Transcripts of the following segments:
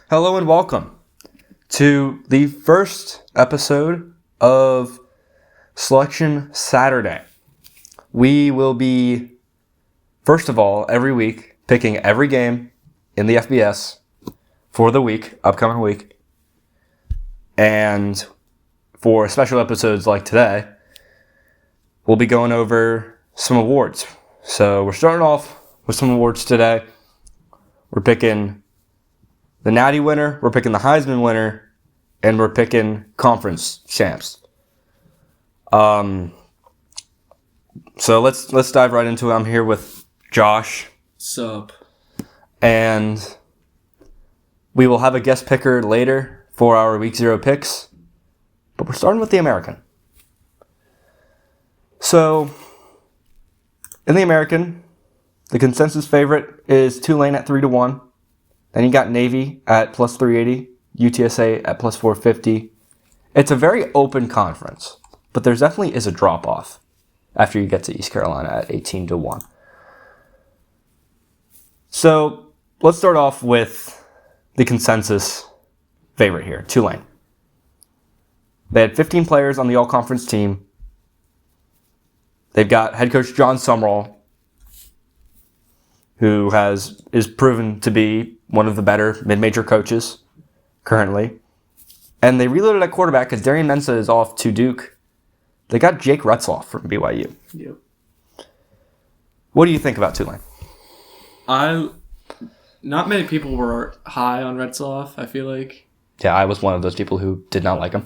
Hello and welcome to the first episode of Selection Saturday. We will be, first of all, every week picking every game in the FBS for the upcoming week. And for special episodes like today, we'll be going over some awards. So we're starting off with some awards today. We're picking the Natty winner, we're picking the Heisman winner, and we're picking conference champs. So let's dive right into it. I'm here with Josh. Sup? And we will have a guest picker later for our Week 0 picks. But we're starting with the American. So, in the American, the consensus favorite is Tulane at 3-1. Then you got Navy at plus 380, UTSA at plus 450. It's a very open conference, but there definitely is a drop-off after you get to East Carolina at 18-1. So let's start off with the consensus favorite here, Tulane. They had 15 players on the all-conference team. They've got head coach John Sumrall, who is proven to be one of the better mid-major coaches currently. And they reloaded at quarterback because Darian Mensah is off to Duke. They got Jake Retzloff from BYU. Yep. What do you think about Tulane? Not many people were high on Retzloff, I feel like. Yeah, I was one of those people who did not like him.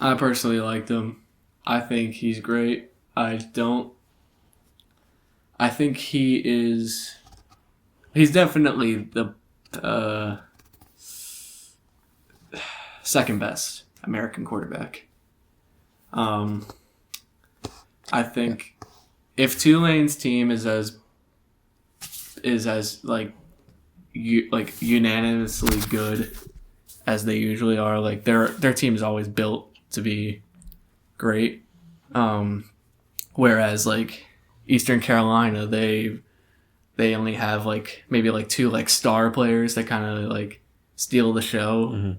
I personally liked him. I think he's great. I think he's definitely the second best American quarterback. I think if Tulane's team is as unanimously good as they usually are, like their team is always built to be great. Whereas like Eastern Carolina, they only have maybe two star players that kind of steal the show. Mm-hmm.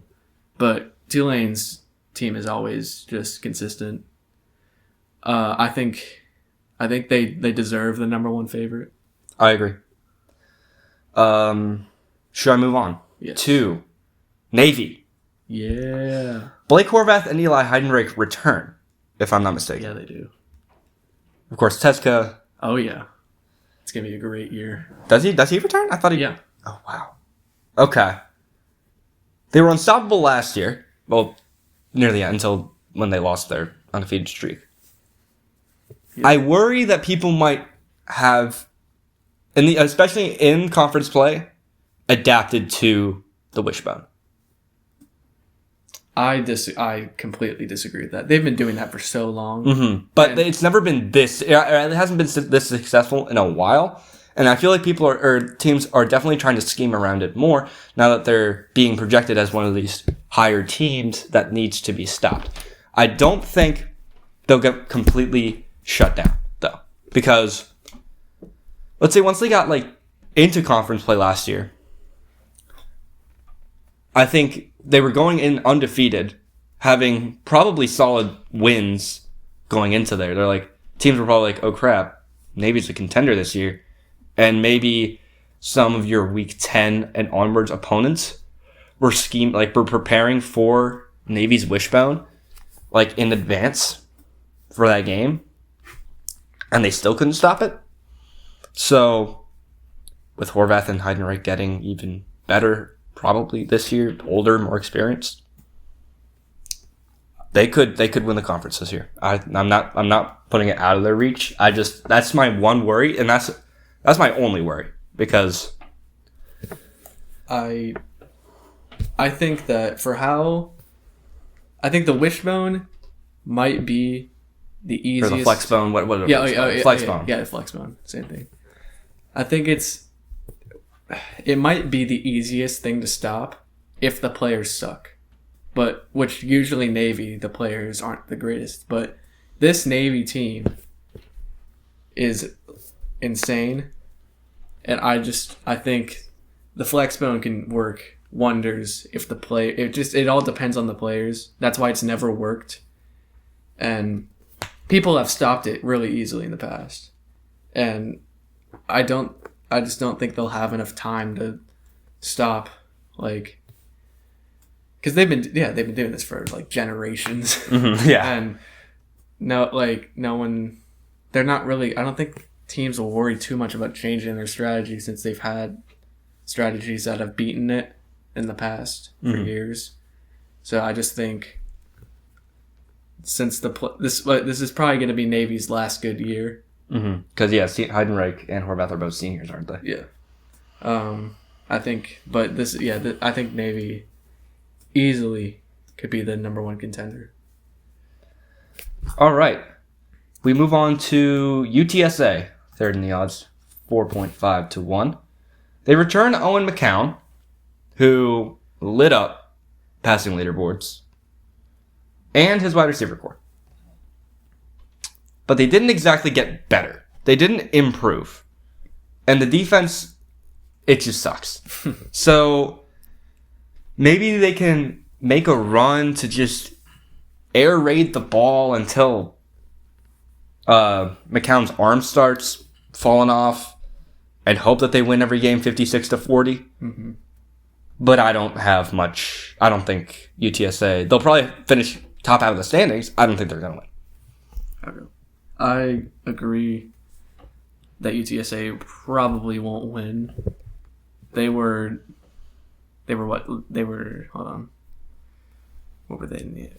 But Tulane's team is always just consistent. I think they deserve the number one favorite. I agree. Should I move on? Yes. To Navy. Yeah. Blake Horvath and Eli Heidenreich return, if I'm not mistaken. Yeah, they do. Of course, Teska. Oh yeah. It's gonna be a great year. Does he return? I thought he. Yeah. Oh wow. Okay. They were unstoppable last year. Well, near the end until when they lost their undefeated streak. Yeah. I worry that people might have, especially in conference play, adapted to the wishbone. I completely disagree with that. They've been doing that for so long. Mm-hmm. But it's never been this. It hasn't been this successful in a while. And I feel like people teams are definitely trying to scheme around it more now that they're being projected as one of these higher teams that needs to be stopped. I don't think they'll get completely shut down, though. Because, let's say once they got into conference play last year, I think they were going in undefeated, having probably solid wins going into there. They're teams were probably oh crap, Navy's a contender this year. And maybe some of your week 10 and onwards opponents were were preparing for Navy's wishbone, in advance for that game. And they still couldn't stop it. So, with Horvath and Heidenreich getting even better probably this year, older, more experienced, they could win the conference this year. I'm not putting it out of their reach. That's my one worry, and that's my only worry, because I think that I think the wishbone might be the easiest. Or the flexbone. What flexbone? Yeah, the flexbone. Same thing. I think it might be the easiest thing to stop if the players suck. But which usually Navy, the players aren't the greatest. But this Navy team is insane. And I think the flexbone can work wonders if it all depends on the players. That's why it's never worked. And people have stopped it really easily in the past. And I just don't think they'll have enough time to stop, like, because they've been doing this for like generations. Mm-hmm, yeah. And no one, they're not really, I don't think teams will worry too much about changing their strategy since they've had strategies that have beaten it in the past for years. So I just think since this is probably going to be Navy's last good year. Because Heidenreich and Horvath are both seniors, aren't they? Yeah. I think, but I think Navy easily could be the number one contender. All right. We move on to UTSA, third in the odds, 4.5 to 1. They return Owen McCown, who lit up passing leaderboards, and his wide receiver core. But they didn't exactly get better. They didn't improve. And the defense, it just sucks. So maybe they can make a run to just air raid the ball until McCown's arm starts falling off and hope that they win every game 56-40. But I don't think UTSA, they'll probably finish top out of the standings. I don't think they're going to win. Okay. I agree that UTSA probably won't win. Hold on. What were they in the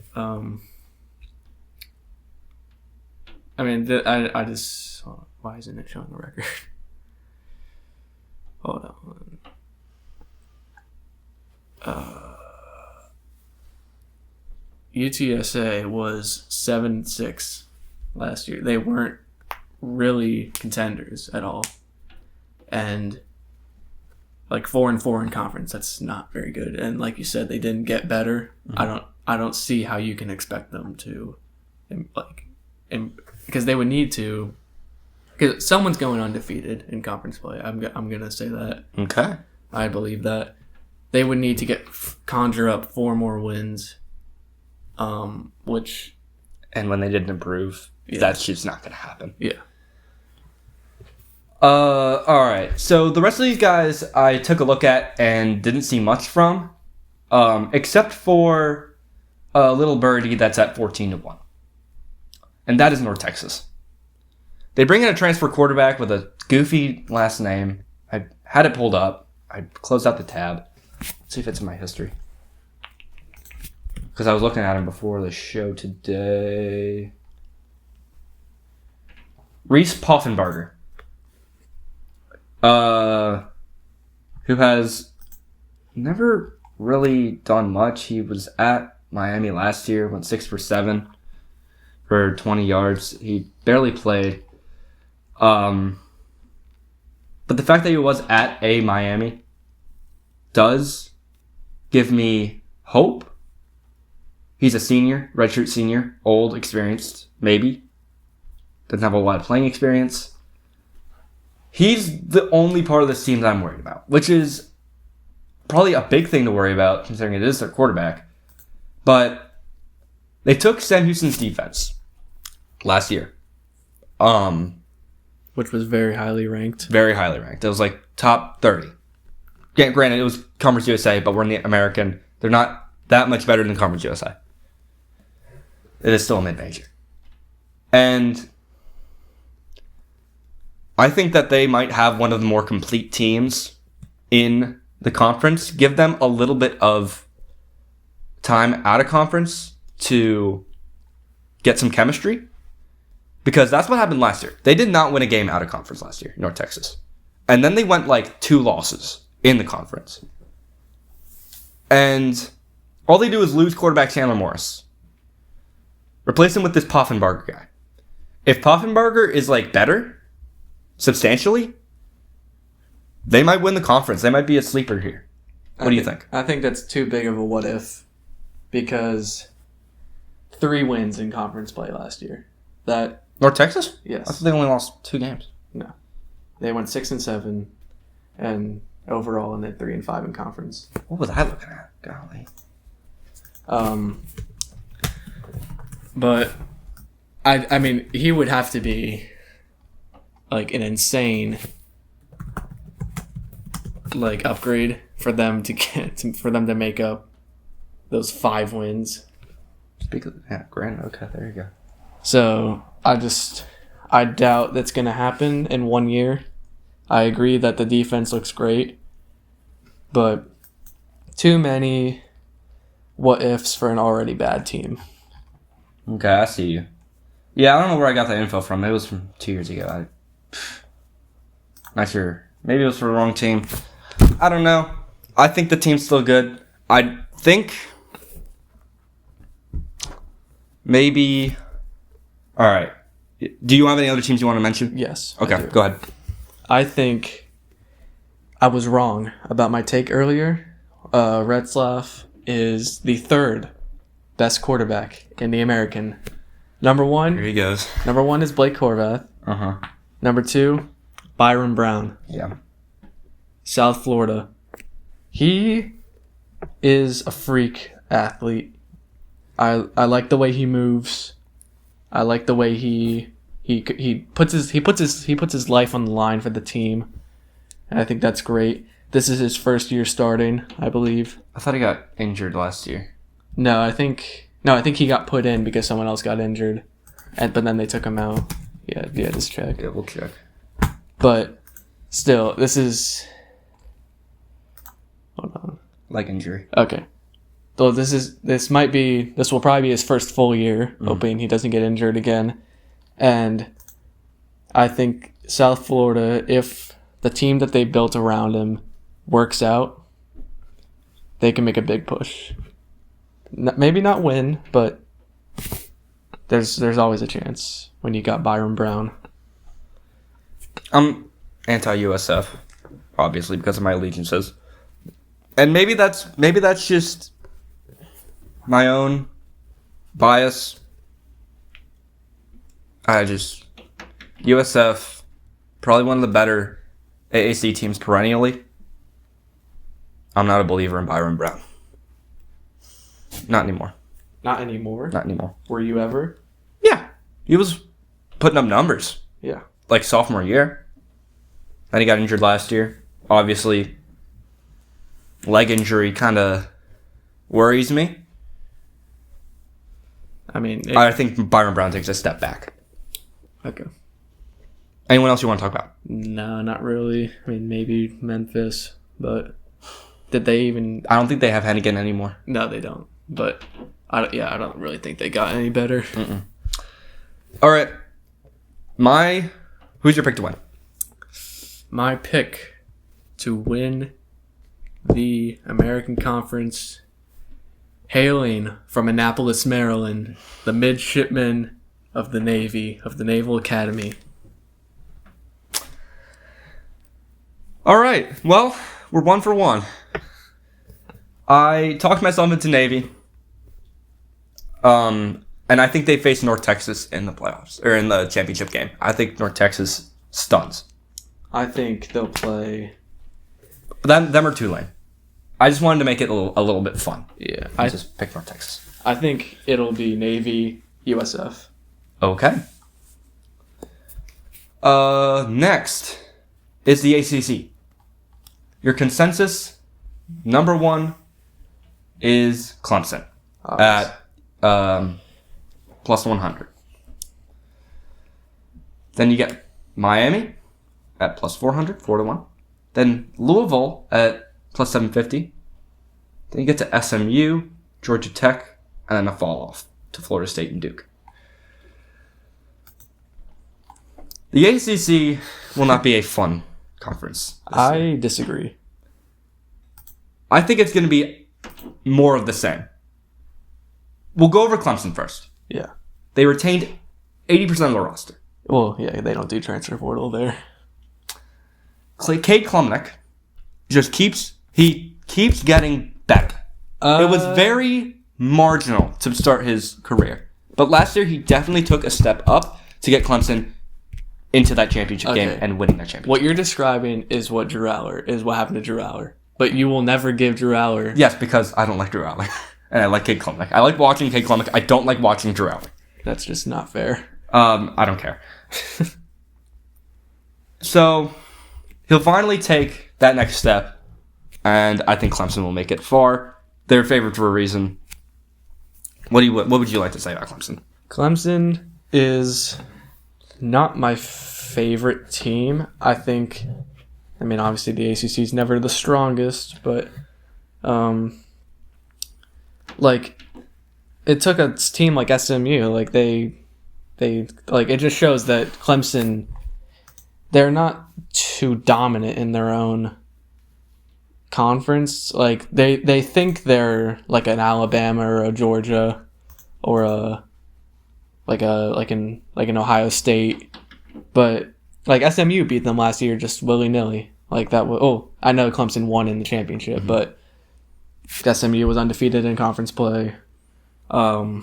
why isn't it showing the record? Hold on. UTSA was 7-6 last year. They weren't really contenders at all. And like 4-4 in conference, that's not very good. And like you said, they didn't get better. I don't see how you can expect them to, because they would need to, because someone's going undefeated in conference play. I'm gonna say that. Okay. I believe that they would need to conjure up 4 more wins, which. And when they didn't improve, that's just not gonna happen. Yeah. All right. So the rest of these guys I took a look at and didn't see much from, except for a little birdie that's at 14 to 1, and that is North Texas. They bring in a transfer quarterback with a goofy last name. I had it pulled up. I closed out the tab. Let's see if it's in my history, because I was looking at him before the show today. Reese Poffenbarger. Who has never really done much. He was at Miami last year, went 6 for 7 for 20 yards. He barely played. But the fact that he was at a Miami does give me hope. He's a senior, redshirt senior, old, experienced, maybe. Doesn't have a lot of playing experience. He's the only part of this team that I'm worried about, which is probably a big thing to worry about considering it is their quarterback. But they took Sam Houston's defense last year. Which was very highly ranked. Very highly ranked. It was like top 30. Granted, it was Conference USA, but we're in the American. They're not that much better than Conference USA. It is still a mid-major. And I think that they might have one of the more complete teams in the conference. Give them a little bit of time out of conference to get some chemistry. Because that's what happened last year. They did not win a game out of conference last year, North Texas. And then they went like 2 losses in the conference. And all they do is lose quarterback Chandler Morris. Replace him with this Poffenbarger guy. If Poffenbarger is like better substantially, they might win the conference. They might be a sleeper here. What do you think? I think that's too big of a what if, because 3 wins in conference play last year. That North Texas? Yes. I thought they only lost 2 games. No, they went 6 and 7, and overall, and then 3-5 in conference. What was I looking at? Golly. But I mean, he would have to be like an insane like upgrade for them to make up those 5 wins. Grant. Okay, there you go. So I doubt that's gonna happen in 1 year. I agree that the defense looks great, but too many what ifs for an already bad team. Okay, I see you. Yeah, I don't know where I got that info from. It was from 2 years ago. Not sure. Maybe it was for the wrong team. I don't know. I think the team's still good. I think maybe. All right. Do you have any other teams you want to mention? Yes. Okay, go ahead. I think I was wrong about my take earlier. Retzlaff is the 3rd best quarterback in the American. Number 1. Here he goes. Number 1 is Blake Horvath. Number 2, Byron Brown. Yeah. South Florida. He is a freak athlete. I like the way he moves. I like the way he puts his life on the line for the team. And I think that's great. This is his first year starting, I believe. I thought he got injured last year. No, I think he got put in because someone else got injured, but then they took him out. Yeah, just check. Yeah, we'll check. But still, this is. Hold on. Like injury. Okay. So this will probably be his first full year, hoping he doesn't get injured again. And I think South Florida, if the team that they built around him works out, they can make a big push. Maybe not win, but there's always a chance when you got Byron Brown. I'm anti-USF, obviously, because of my allegiances. And maybe that's just my own bias. USF, probably one of the better AAC teams perennially. I'm not a believer in Byron Brown. Not anymore. Not anymore? Not anymore. Were you ever? Yeah. He was putting up numbers. Yeah. Like sophomore year. Then he got injured last year. Obviously, leg injury kind of worries me. I mean... I think Byron Brown takes a step back. Okay. Anyone else you want to talk about? No, not really. I mean, maybe Memphis, but did they even... I don't think they have Hennigan anymore. No, they don't. But, I don't really think they got any better. Mm-mm. All right. Who's your pick to win? My pick to win the American Conference, hailing from Annapolis, Maryland, the midshipman of the Navy, of the Naval Academy. All right. Well, we're 1 for 1. I talked myself into Navy. And I think they face North Texas in the playoffs, or in the championship game. I think North Texas stuns. I think they'll play... Them or Tulane. I just wanted to make it a little bit fun. Yeah. I just picked North Texas. I think it'll be Navy, USF. Okay. Next is the ACC. Your consensus, number 1, is Clemson at plus 100. Then you get Miami at plus 400, 4-1. Then Louisville at plus 750. Then you get to SMU, Georgia Tech, and then a fall off to Florida State and Duke. The ACC will not be a fun conference. I disagree. I think it's going to be more of the same. We'll go over Clemson first. Yeah. They retained 80% of the roster. Well, yeah, they don't do transfer portal there. Cade Klumnik just keeps getting better. It was very marginal to start his career. But last year, he definitely took a step up to get Clemson into that championship game and winning that championship. What you're describing is what happened to Drew Aller. But you will never give Drew Aller. Yes, because I don't like Drew Aller. And I like Cade Klubnik. I like watching Cade Klubnik. I don't like watching Drew Aller. That's just not fair. I don't care. So, he'll finally take that next step, and I think Clemson will make it far. They're favored for a reason. What would you like to say about Clemson? Clemson is not my favorite team. I mean, obviously the ACC is never the strongest, but like it took a team like SMU, like they like it just shows that Clemson, they're not too dominant in their own conference. Like they think they're like an Alabama or a Georgia or an Ohio State, but like SMU beat them last year just willy-nilly. Like that I know Clemson won in the championship, but SMU was undefeated in conference play. I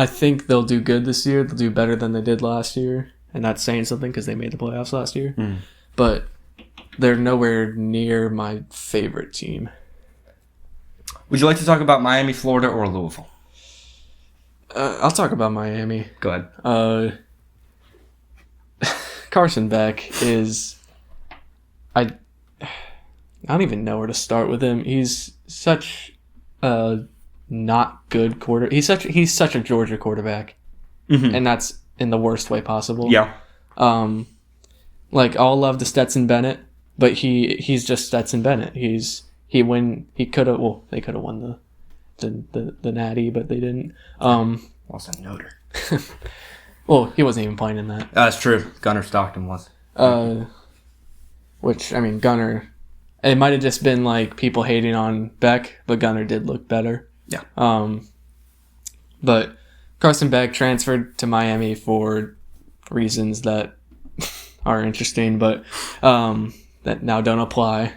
think they'll do good this year. They'll do better than they did last year, and that's saying something because they made the playoffs last year. But they're nowhere near my favorite team. Would you like to talk about Miami, Florida, or Louisville? I'll talk about Miami. Go ahead. Carson Beck is... I don't even know where to start with him. He's such a not good quarterback. He's such a Georgia quarterback, and that's in the worst way possible. Yeah. Like all love to Stetson Bennett, but he's just Stetson Bennett. They could have won the Natty, but they didn't. Lost a Notre. Well, he wasn't even playing in that. That's true. Gunnar Stockton was. Which, I mean, Gunnar, it might have just been like people hating on Beck, but Gunnar did look better. Yeah. But Carson Beck transferred to Miami for reasons that are interesting, but that now don't apply.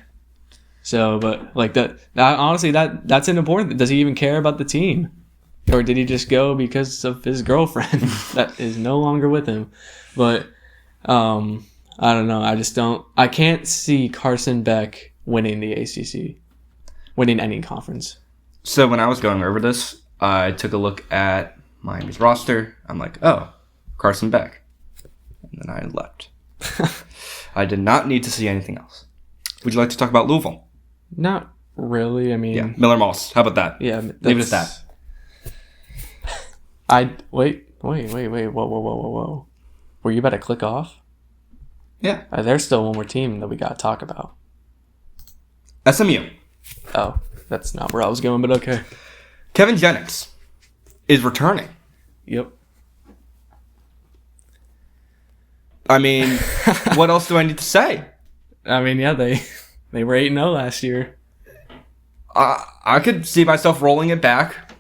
So, but like that, honestly, that's important. Does he even care about the team? Or did he just go because of his girlfriend that is no longer with him? But I don't know. I can't see Carson Beck winning the ACC, winning any conference. So when I was going over this, I took a look at Miami's roster. I'm like, oh, Carson Beck. And then I left. I did not need to see anything else. Would you like to talk about Louisville? Not really. I mean... Yeah, Miller Moss. How about that? Yeah. Leave it at that. Wait. Whoa. Were you about to click off? Yeah. There's still one more team that we got to talk about. SMU. Oh, that's not where I was going, but okay. Kevin Jennings is returning. Yep. I mean, what else do I need to say? I mean, yeah, they were 8-0 last year. I could see myself rolling it back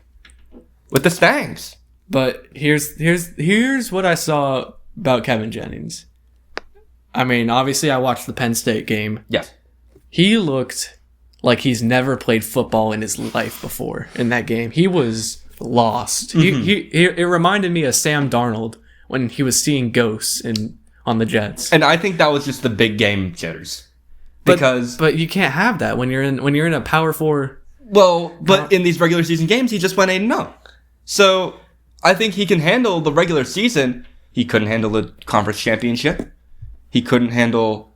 with the Stangs. But here's what I saw about Kevin Jennings. I mean, obviously I watched the Penn State game. Yes. He looked like he's never played football in his life before in that game. He was lost. It reminded me of Sam Darnold when he was seeing ghosts on the Jets. And I think that was just the big game jitters. Because but you can't have that when you're in a Power 4. Well, but in these regular season games, he just went 8-0. So I think he can handle the regular season. He couldn't handle the conference championship. He couldn't handle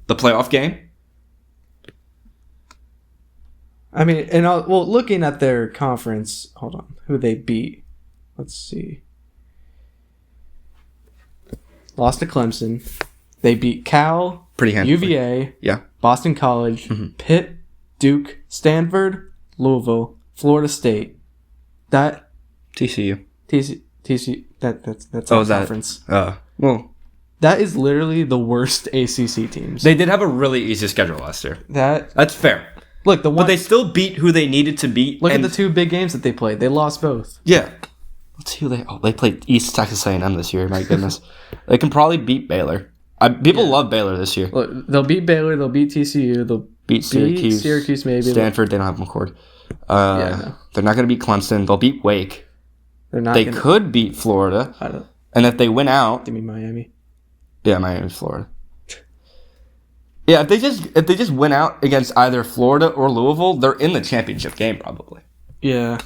the playoff game. I mean, looking at their conference, hold on, who they beat. Let's see. Lost to Clemson. They beat Cal, pretty handily. UVA, yeah, Boston College, Pitt, Duke, Stanford, Louisville, Florida State. That TCU. That's our conference. Well, that is literally the worst ACC teams. They did have a really easy schedule last year. That's fair. Look, but they still beat who they needed to beat. Look at the two big games that they played. They lost both. Yeah. Let's see who they played East Texas A&M this year. My goodness, they can probably beat Baylor. People love Baylor this year. Look, they'll beat Baylor. They'll beat TCU. They'll beat Syracuse maybe. Stanford. They don't have McCord. No. They're not going to beat Clemson. They'll beat Wake. They could beat Florida. And if they win out, Give me Miami. yeah, Miami's Florida. Yeah, if they just win out against either Florida or Louisville, they're in the championship game probably. Yeah,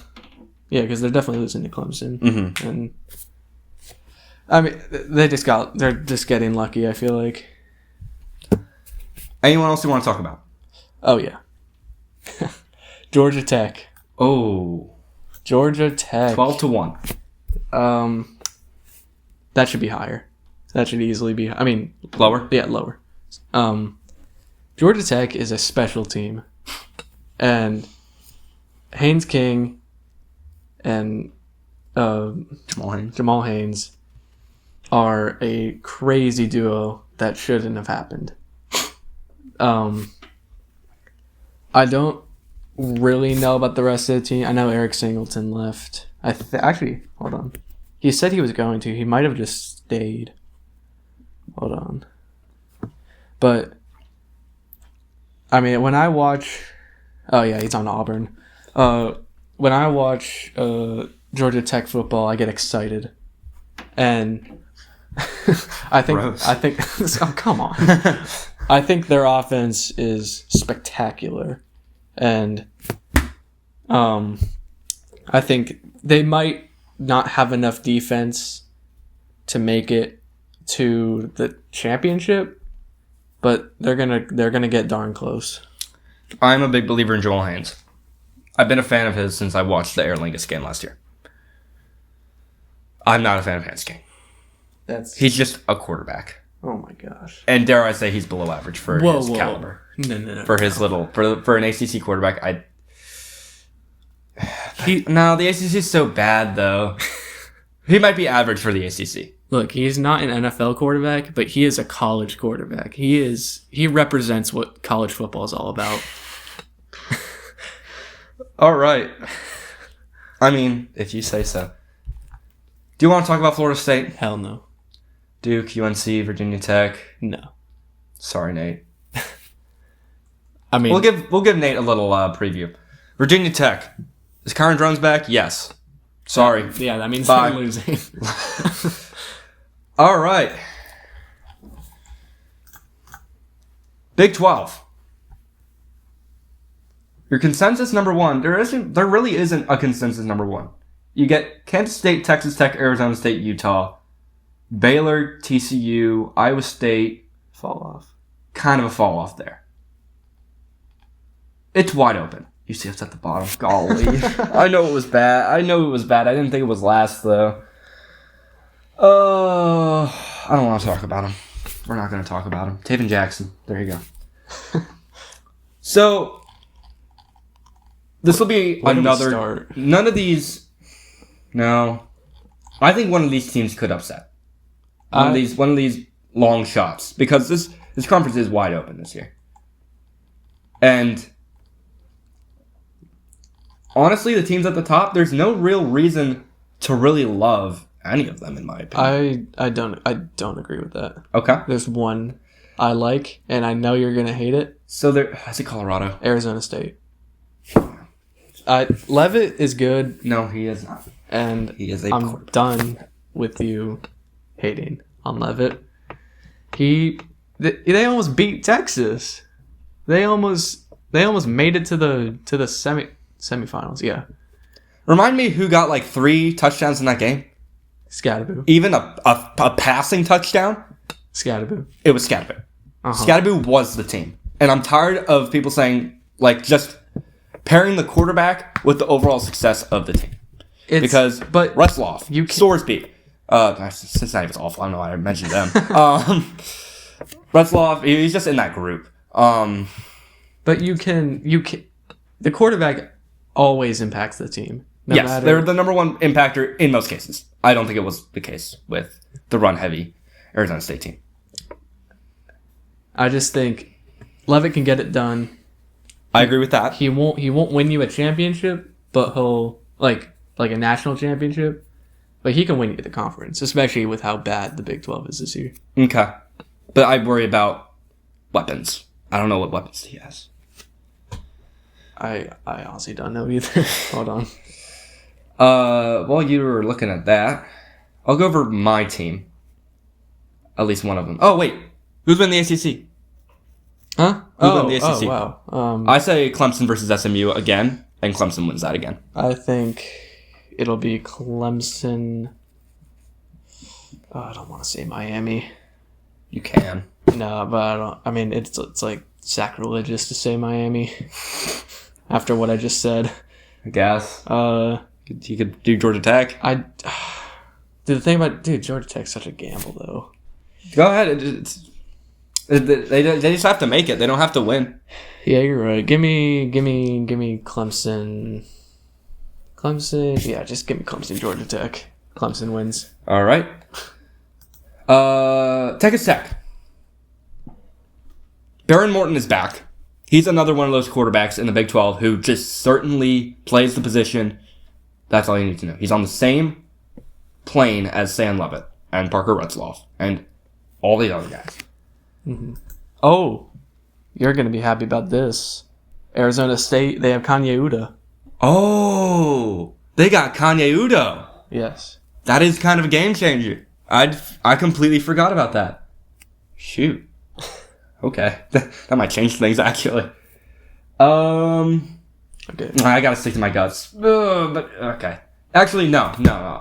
because they're definitely losing to Clemson, and I mean they're just getting lucky. I feel like. Anyone else you want to talk about? Oh yeah, Georgia Tech. Oh, Georgia Tech. 12-1. That should be higher. That should easily be. I mean, Lower. Yeah, lower. Georgia Tech is a special team, and Haynes King and Jamal Haynes are a crazy duo that shouldn't have happened. I don't really know about the rest of the team. I know Eric Singleton left. Actually, hold on. He said he was going to. He might have just stayed. Hold on. But I mean, when I watch, oh yeah, he's on Auburn. When I watch Georgia Tech football, I get excited, and I think oh, come on. I think their offense is spectacular, and I think they might not have enough defense to make it to the championship, but they're gonna get darn close. I'm a big believer in Joel Haynes. I've been a fan of his since I watched the Aer Lingus game last year. I'm not a fan of Haynes King. He's just a quarterback. Oh my gosh. And dare I say he's below average for his caliber. No. For his for an ACC quarterback, the ACC is so bad though. He might be average for the ACC. Look, he's not an NFL quarterback, but he is a college quarterback. He represents what college football is all about. All right. I mean, if you say so. Do you want to talk about Florida State? Hell no. Duke, UNC, Virginia Tech. No. Sorry, Nate. I mean, we'll give Nate a little preview. Virginia Tech. Is Kyron Drones back? Yes. Sorry. Yeah, that means Bye. they're losing. All right. Big 12. Your consensus number one. There really isn't a consensus number one. You get Kansas State, Texas Tech, Arizona State, Utah, Baylor, TCU, Iowa State. Fall off. Kind of a fall off there. It's wide open. UCF's at the bottom. Golly. I know it was bad. I didn't think it was last, though. I don't want to talk about him. We're not going to talk about him. Taven Jackson. There you go. So, this will be another... None of these... No. I think one of these teams could upset. One of these long shots. Because this conference is wide open this year. And... honestly, the teams at the top, there's no real reason to really love any of them, in my opinion. I don't agree with that. Okay. There's one I like, and I know you're gonna hate it. So is it Colorado? Arizona State. Levitt is good. No, he is not. And he is I'm done with you hating on Levitt. They almost beat Texas. They almost made it to the semifinals. Yeah. Remind me who got like 3 touchdowns in that game? Scatterboo. Even a passing touchdown? Scatterboo. It was Scatterboo. Scatterboo was the team. And I'm tired of people saying, like, just pairing the quarterback with the overall success of the team. But Retzloff, Sorsby, Cincinnati was awful. I don't know why I mentioned them. Retzloff, he's just in that group. But you can the quarterback always impacts the team. Yes, they're the number one impactor in most cases. I don't think it was the case with the run-heavy Arizona State team. I just think Levitt can get it done. I agree with that. He won't win you a championship, but he'll like a national championship. But he can win you the conference, especially with how bad the Big 12 is this year. Okay. But I worry about weapons. I don't know what weapons he has. I honestly don't know either. Hold on. While you were looking at that, I'll go over my team. At least one of them. Oh, wait. Who's winning the ACC? Huh? Who's winning the ACC? Oh, wow. I say Clemson versus SMU again, and Clemson wins that again. I think it'll be Clemson. Oh, I don't want to say Miami. You can. No, but I don't. I mean, it's like sacrilegious to say Miami after what I just said. I guess. You could do Georgia Tech. The thing about Georgia Tech's such a gamble, though. Go ahead. They just have to make it. They don't have to win. Yeah, you're right. Give me Clemson. Clemson. Yeah, just give me Clemson. Georgia Tech. Clemson wins. All right. Texas Tech. Baron Morton is back. He's another one of those quarterbacks in the Big 12 who just certainly plays the position. That's all you need to know. He's on the same plane as Sam Levitt and Parker Retzloff and all the other guys. Mm-hmm. Oh, you're going to be happy about this. Arizona State, they have Kanye Uda. Oh, they got Kanye Uda. Yes. That is kind of a game changer. I completely forgot about that. Shoot. Okay. That might change things, actually. Okay. I gotta stick to my guts. But, okay. Actually, no.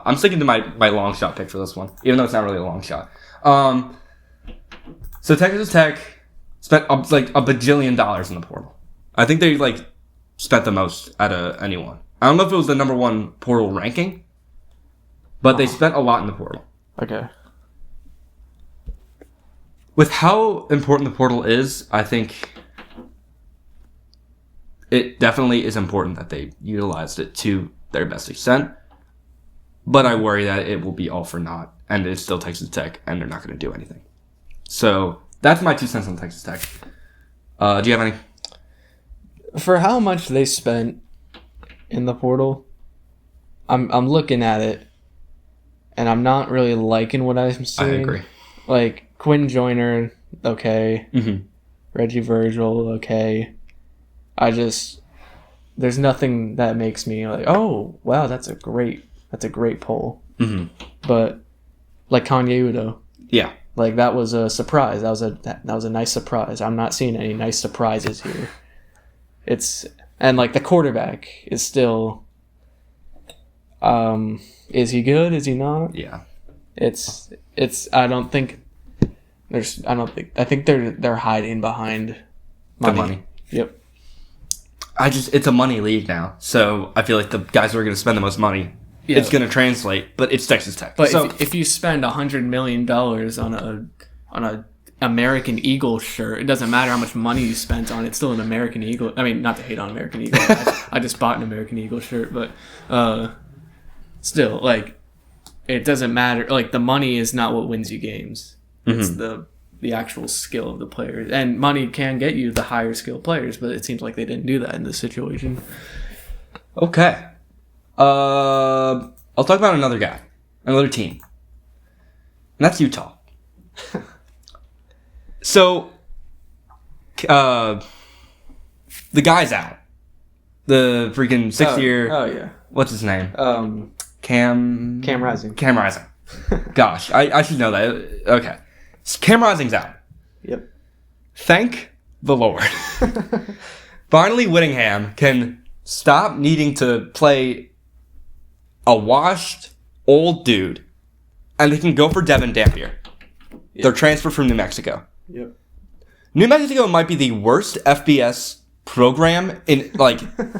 I'm sticking to my long shot pick for this one, even though it's not really a long shot. So Texas Tech spent like $1 bajillion in the portal. I think they spent the most out of anyone. I don't know if it was the number one portal ranking, but they spent a lot in the portal. Okay. With how important the portal is, I think it definitely is important that they utilized it to their best extent. But I worry that it will be all for naught, and it's still Texas Tech, and they're not going to do anything. So that's my 2 cents on Texas Tech. Do you have any? For how much they spent in the portal, I'm looking at it, and I'm not really liking what I'm seeing. I agree. Like Quinn Joyner, okay. Mm-hmm. Reggie Virgil, okay. There's nothing that makes me like, oh wow, that's a great poll. Mm-hmm. But like Kanye Udo, Yeah. like that was a surprise. That was a nice surprise. I'm not seeing any nice surprises here. And like the quarterback is still. Is he good? Is he not? Yeah. I think they're hiding behind money. The money. Yep. It's a money league now, so I feel like the guys who are going to spend the most money, it's going to translate, but it's Texas Tech. But so, if you spend $100 million on a American Eagle shirt, it doesn't matter how much money you spent on it. It's still an American Eagle. I mean, not to hate on American Eagle. I just bought an American Eagle shirt, but still, like, it doesn't matter. Like, the money is not what wins you games. It's the actual skill of the players. And money can get you the higher skill players, but it seems like they didn't do that in this situation. Okay. I'll talk about another guy, another team. And that's Utah. So, the guy's out. The freaking 6-year. Oh, yeah. What's his name? Cam Rising. Cam Rising. Gosh, I should know that. Okay. Cam Rising's out. Yep. Thank the Lord. Finally, Whittingham can stop needing to play a washed old dude, and they can go for Devin Dampier. Yep. They're transferred from New Mexico. Yep. New Mexico might be the worst FBS program in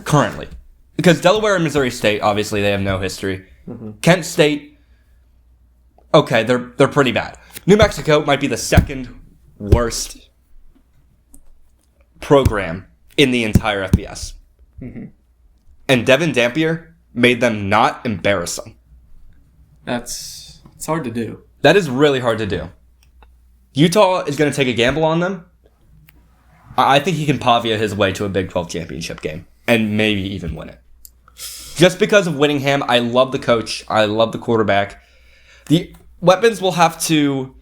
currently, because Delaware and Missouri State obviously they have no history. Mm-hmm. Kent State, okay, they're pretty bad. New Mexico might be the second worst program in the entire FBS. Mm-hmm. And Devin Dampier made them not embarrassing. It's hard to do. That is really hard to do. Utah is going to take a gamble on them. I think he can Pavia his way to a Big 12 championship game and maybe even win it. Just because of Whittingham, I love the coach. I love the quarterback. The weapons will have to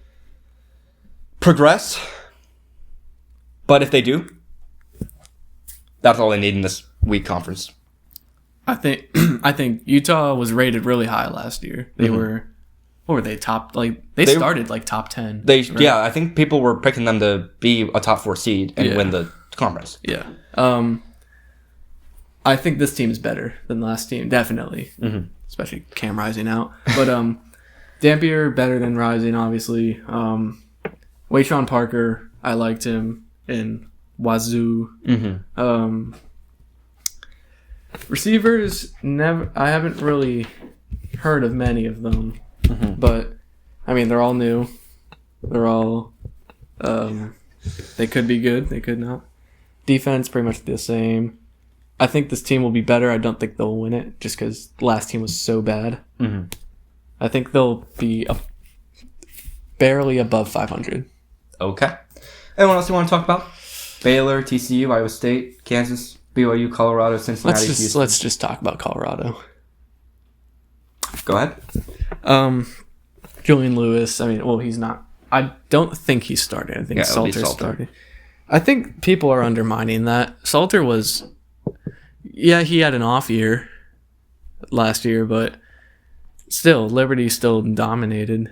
progress, but if they do, that's all they need in this weak conference. I think Utah was rated really high last year. They were What were they top? They started top 10. Right? Yeah, I think people were picking them to be a top 4 seed and win the conference. Yeah. I think this team is better than the last team, definitely. Mm-hmm. Especially Cam Rising out, but Dampier better than Rising, obviously. Wayshawn Parker, I liked him in Wazoo. Mm-hmm. Receivers, I haven't really heard of many of them, but I mean they're all new. They're all they could be good, they could not. Defense pretty much the same. I think this team will be better. I don't think they'll win it just because the last team was so bad. Mm-hmm. I think they'll be barely above 500. Okay. Anyone else you want to talk about? Baylor, TCU, Iowa State, Kansas, BYU, Colorado, Cincinnati, Houston. Let's just talk about Colorado. Go ahead. Julian Lewis. I mean, well, he's not. I don't think he started. I think Salter started. I think people are undermining that. Salter was. Yeah, he had an off year last year, but still, Liberty still dominated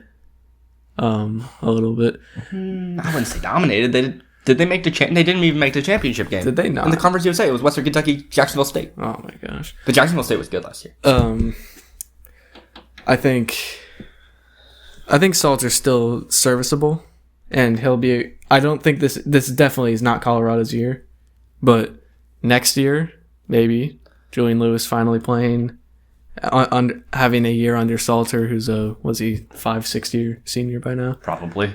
a little bit. I wouldn't say dominated. Did they make the They didn't even make the championship game. Did they not? In the Conference USA, it was Western Kentucky, Jacksonville State. Oh my gosh! But Jacksonville State was good last year. I think Salter's still serviceable, and he'll be. I don't think this definitely is not Colorado's year, but next year. Maybe Julian Lewis finally playing, having a year under Salter, who's was he 5-6 year senior by now? Probably.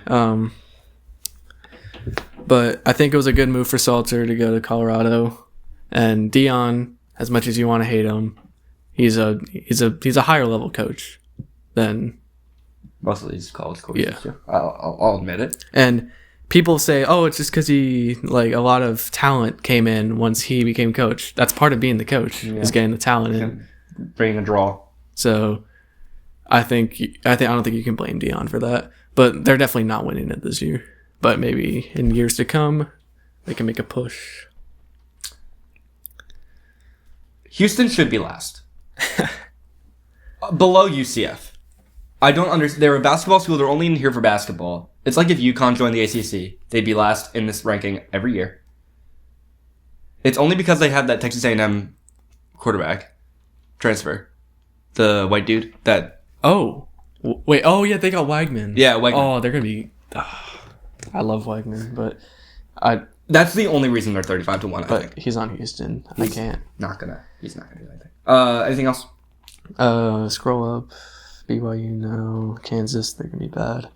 But I think it was a good move for Salter to go to Colorado, and Dion, as much as you want to hate him, he's a higher level coach than most of these college coaches. Yeah, I'll admit it. And people say, "Oh, it's just because he a lot of talent came in once he became coach." That's part of being the coach is getting the talent in, bringing a draw. So, I don't think you can blame Dion for that. But they're definitely not winning it this year. But maybe in years to come, they can make a push. Houston should be last, below UCF. I don't understand. They're a basketball school. They're only in here for basketball. It's like if UConn joined the ACC, they'd be last in this ranking every year. It's only because they had that Texas A&M quarterback transfer, the white dude that. Oh, wait. Oh yeah, they got Wagman. Yeah, Wagman. Oh, they're gonna be. I love Wagman, but That's the only reason they're 35-1. I think he's on Houston. He's can't. He's not gonna do anything. Anything else? Scroll up. BYU, no. Kansas, they're gonna be bad.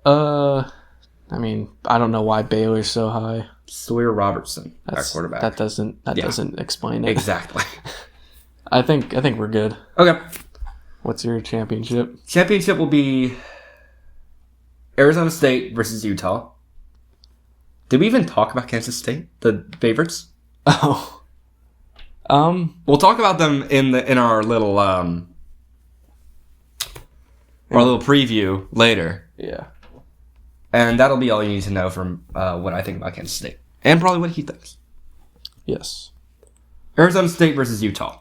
I mean, I don't know why Baylor's so high. Sawyer Robertson, our quarterback. That doesn't explain it. Exactly. I think we're good. Okay. What's your championship? Championship will be Arizona State versus Utah. Did we even talk about Kansas State, the favorites? Oh. We'll talk about them in our little preview later. Yeah. And that'll be all you need to know from what I think about Kansas State. And probably what he thinks. Yes. Arizona State versus Utah.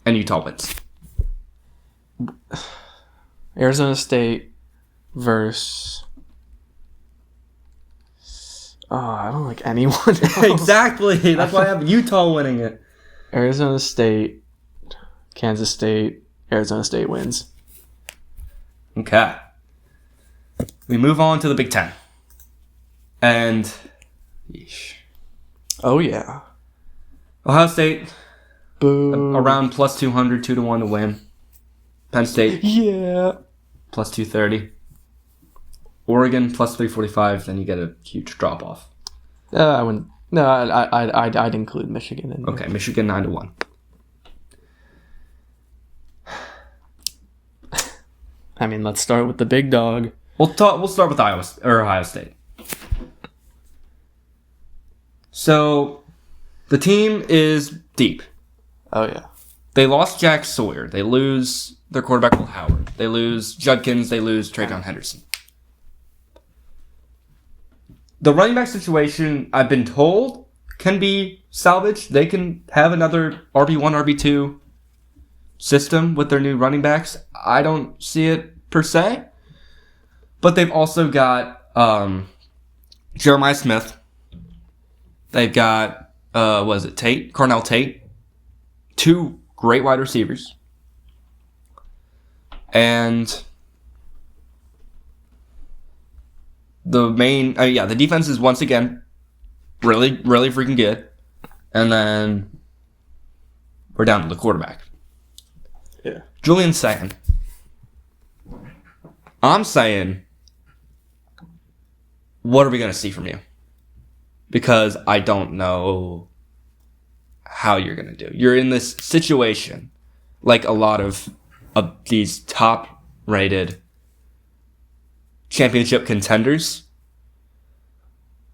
And Utah wins. Arizona State versus... Oh, I don't like anyone else. Exactly. That's why I have Utah winning it. Arizona State, Kansas State, Arizona State wins. Okay. We move on to the Big Ten. And... Yeesh. Oh, yeah. Ohio State... Boo. Around plus 200, 2-1 to win. Penn State... Yeah. Plus 230. Oregon plus 345, then you get a huge drop off. I wouldn't. No, I'd include Michigan in there. Okay, Michigan 9-1. I mean, let's start with the big dog. We'll start with Ohio State. So, the team is deep. Oh yeah. They lost Jack Sawyer. They lose their quarterback Will Howard. They lose Judkins. They lose Travion Henderson. The running back situation, I've been told, can be salvaged. They can have another RB1, RB2 system with their new running backs. I don't see it per se. But they've also got Jeremiah Smith. They've got, Cornell Tate. 2 great wide receivers. And the defense is once again really, really freaking good. And then we're down to the quarterback. Yeah. Julian Sayin. I'm saying, what are we going to see from you? Because I don't know how you're going to do. You're in this situation, like a lot of these top-rated championship contenders,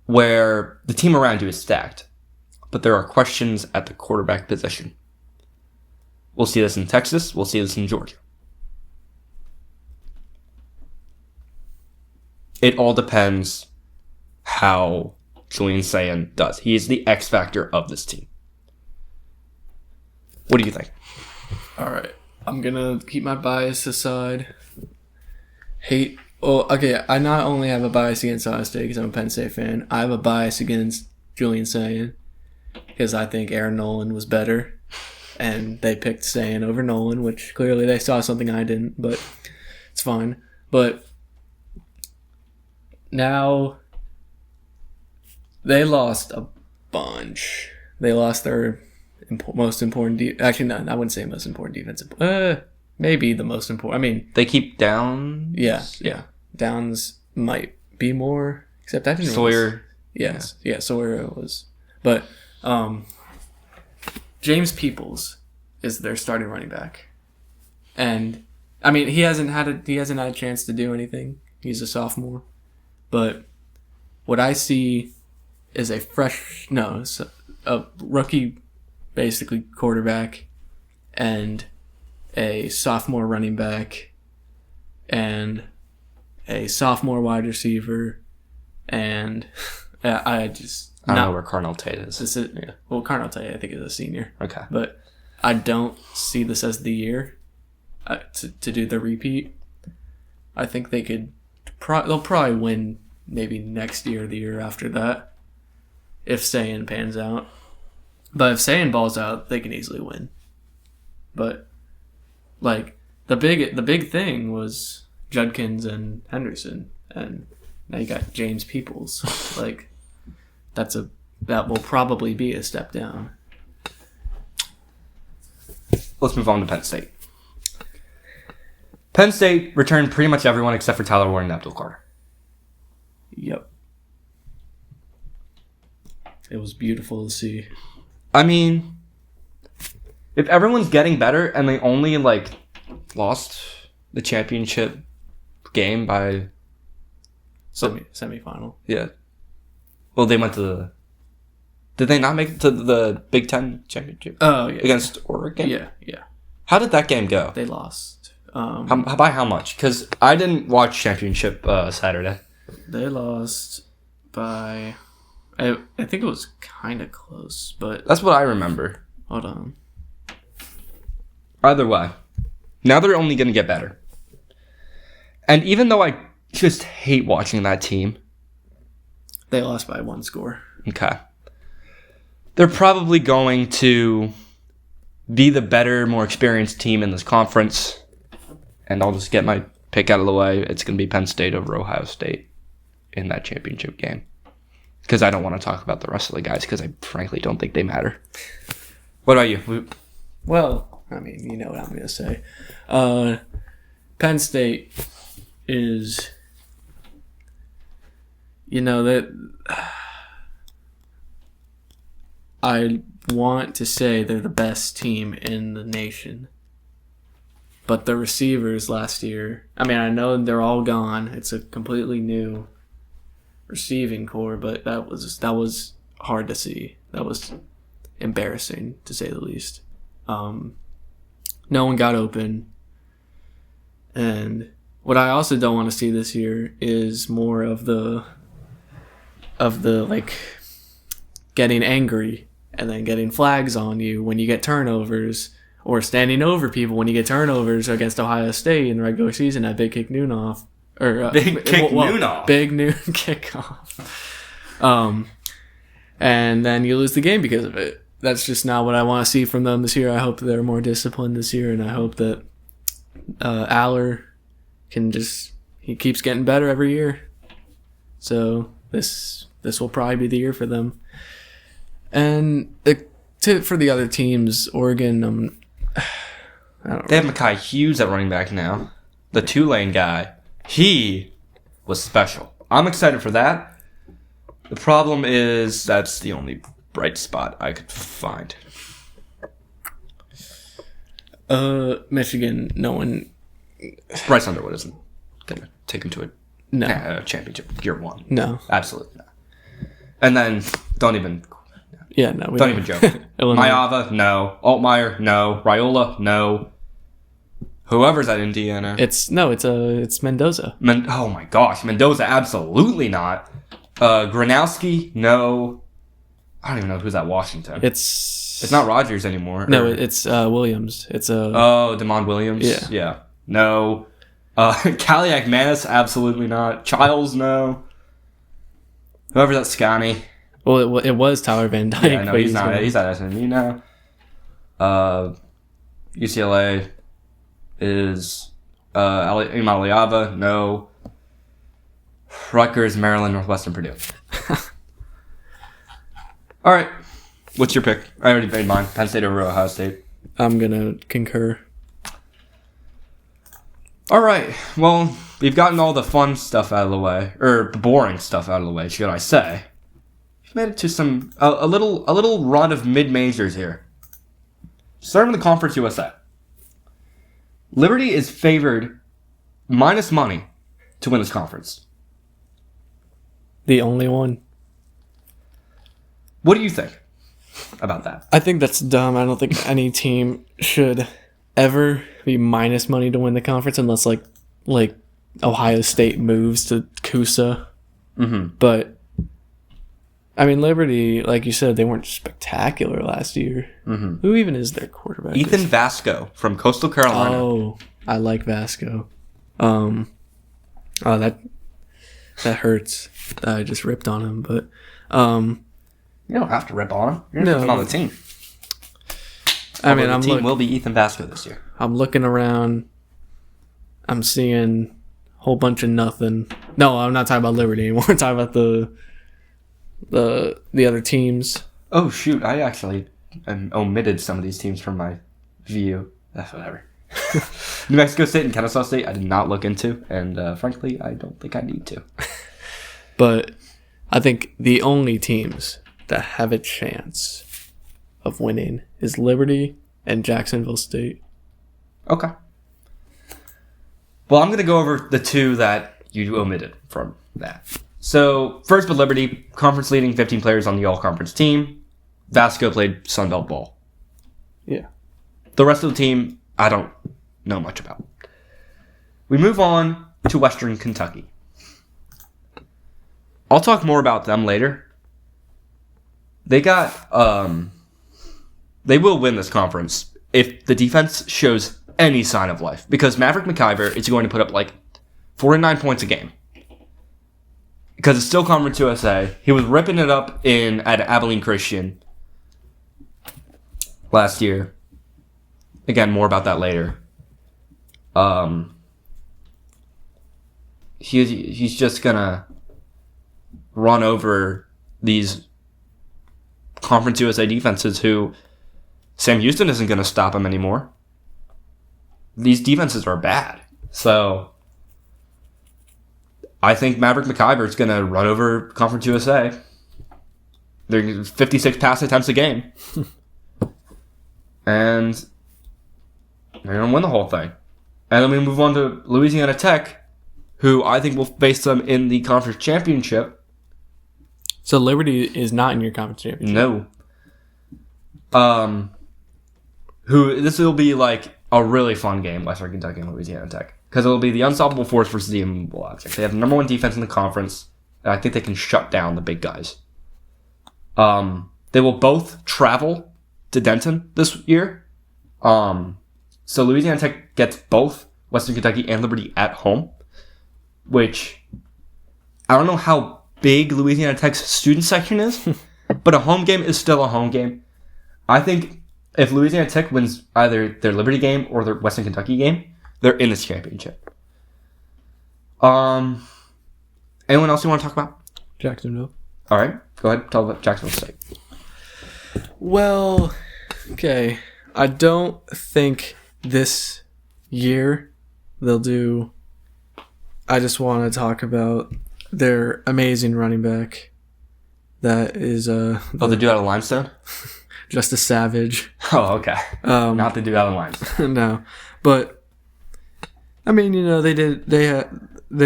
where the team around you is stacked, but there are questions at the quarterback position. We'll see this in Texas. We'll see this in Georgia. It all depends how Julian Sayin does. He is the X factor of this team. What do you think? All right. I'm going to keep my bias aside. I not only have a bias against Ohio State because I'm a Penn State fan, I have a bias against Julian Sayin because I think Aaron Nolan was better. And they picked Sayin over Nolan, which clearly they saw something I didn't, but it's fine. But now they lost a bunch. They lost their most important actually, no, I wouldn't say most important defensive. Maybe the most important. I mean, they keep Downs. Yeah. Downs might be more, except I didn't. Sawyer. Yes, yeah, Sawyer was, but James Peoples is their starting running back, and I mean he hasn't had a chance to do anything. He's a sophomore, but what I see is a rookie, basically quarterback, and a sophomore running back, and a sophomore wide receiver, and I don't know where Cornell Tate is. Cornell Tate I think is a senior. Okay, but I don't see this as the year to do the repeat. I think they could. They'll probably win maybe next year or the year after that if Sayin pans out. But if Sayin balls out, they can easily win. But like the big thing was Judkins and Henderson, and now you got James Peoples. Like that will probably be a step down. Let's move on to Penn State. Penn State returned pretty much everyone except for Tyler Warren and Abdul Carter. Yep. It was beautiful to see. I mean, if everyone's getting better and they only lost the championship game by semifinal. Yeah. Well, they went to the. Did they not make it to the Big Ten championship? Oh yeah. Against Oregon. Yeah. How did that game go? They lost. By how much? Because I didn't watch championship Saturday. They lost by. I think it was kind of close, but that's what I remember. Hold on. Either way, now they're only going to get better. And even though I just hate watching that team, they lost by 1 score. Okay. They're probably going to be the better, more experienced team in this conference. And I'll just get my pick out of the way. It's going to be Penn State over Ohio State in that championship game. Because I don't want to talk about the rest of the guys because I frankly don't think they matter. What about you? Well, I mean, you know what I'm going to say. Penn State is, that I want to say they're the best team in the nation. But the receivers last year, I mean, I know they're all gone. It's a completely new receiving core, but that was hard to see. That was embarrassing, to say the least. No one got open. And what I also don't want to see this year is more of the getting angry and then getting flags on you when you get turnovers or standing over people when you get turnovers against Ohio State in the regular season at Big Kick Noon Off. Or, Big Kick Noon Off. Big Noon Kickoff. And then you lose the game because of it. That's just not what I want to see from them this year. I hope they're more disciplined this year, and I hope that Aller can he keeps getting better every year. So this will probably be the year for them. And for the other teams, Oregon, I don't know. They have Mekhi Hughes at running back now. The Tulane guy. He was special. I'm excited for that. The problem is that's the only bright spot I could find. Michigan, no one. Bryce Underwood isn't going to take him to a championship year one. No. Absolutely not. And then, don't even joke. Mayava, no. Altmaier, no. Raiola, no. Whoever's at Indiana. It's Mendoza. Oh my gosh, Mendoza, absolutely not. Gronowski, no. I don't even know who's at Washington. It's not Rodgers anymore. No, it's Williams. It's Damon Williams. Yeah. No. Kaliak Manis, absolutely not. Childs, no. Whoever's at Scotty. Well, it was Tyler Van Dyke. Yeah, no, he's not. He's at SMU now. UCLA is Imaliava, no. Rutgers, Maryland, Northwestern, Purdue. All right. What's your pick? I already made mine. Penn State over Ohio State. I'm going to concur. All right. Well, we've gotten all the fun stuff out of the way, or the boring stuff out of the way, should I say. We've made it to a little run of mid-majors here. Starting with the Conference USA. Liberty is favored minus money to win this conference. The only one. What do you think about that? I think that's dumb. I don't think any team should ever be minus money to win the conference unless like Ohio State moves to Coosa. Mm-hmm. But I mean, Liberty, like you said, they weren't spectacular last year. Mm-hmm. Who even is their quarterback? Ethan Vasco from Coastal Carolina. Oh, I like Vasco. That hurts. I just ripped on him, but you don't have to rip on him. You're ripping on the team. The team will be Ethan Vasco this year. I'm looking around. I'm seeing a whole bunch of nothing. No, I'm not talking about Liberty anymore. I'm talking about the other teams. Oh shoot! I actually omitted some of these teams from my view. That's whatever. New Mexico State and Kennesaw State I did not look into, and frankly, I don't think I need to. But I think the only teams that have a chance of winning is Liberty and Jacksonville State. Okay. Well, I'm going to go over the two that you omitted from that. So, first with Liberty, conference leading 15 players on the all-conference team. Vasco played Sun Belt ball. Yeah. The rest of the team, I don't know much about. We move on to Western Kentucky. I'll talk more about them later. They will win this conference if the defense shows any sign of life. Because Maverick McIver is going to put up like 49 points a game. Because it's still Conference USA. He was ripping it up at Abilene Christian last year. Again, more about that later. He's just gonna run over these Conference USA defenses who Sam Houston isn't gonna stop him anymore. These defenses are bad. So I think Maverick McIver is gonna run over Conference USA. They're 56 pass attempts a game. And they're going to win the whole thing. And then we move on to Louisiana Tech, who I think will face them in the conference championship. So Liberty is not in your conference championship? No. This will be like a really fun game, Western Kentucky and Louisiana Tech. Because it will be the unstoppable force versus the immovable object. They have the number one defense in the conference, and I think they can shut down the big guys. They will both travel to Denton this year. So Louisiana Tech gets both Western Kentucky and Liberty at home, which I don't know how big Louisiana Tech's student section is, but a home game is still a home game. I think if Louisiana Tech wins either their Liberty game or their Western Kentucky game, they're in this championship. Anyone else you want to talk about? Jacksonville. All right, go ahead. Tell about Jacksonville State. Well, okay. I don't think this year they'll do. I just want to talk about their amazing running back. That is the dude out of Limestone? Justice Savage. Oh, okay. Not the dude out of Limestone. No, but I mean, they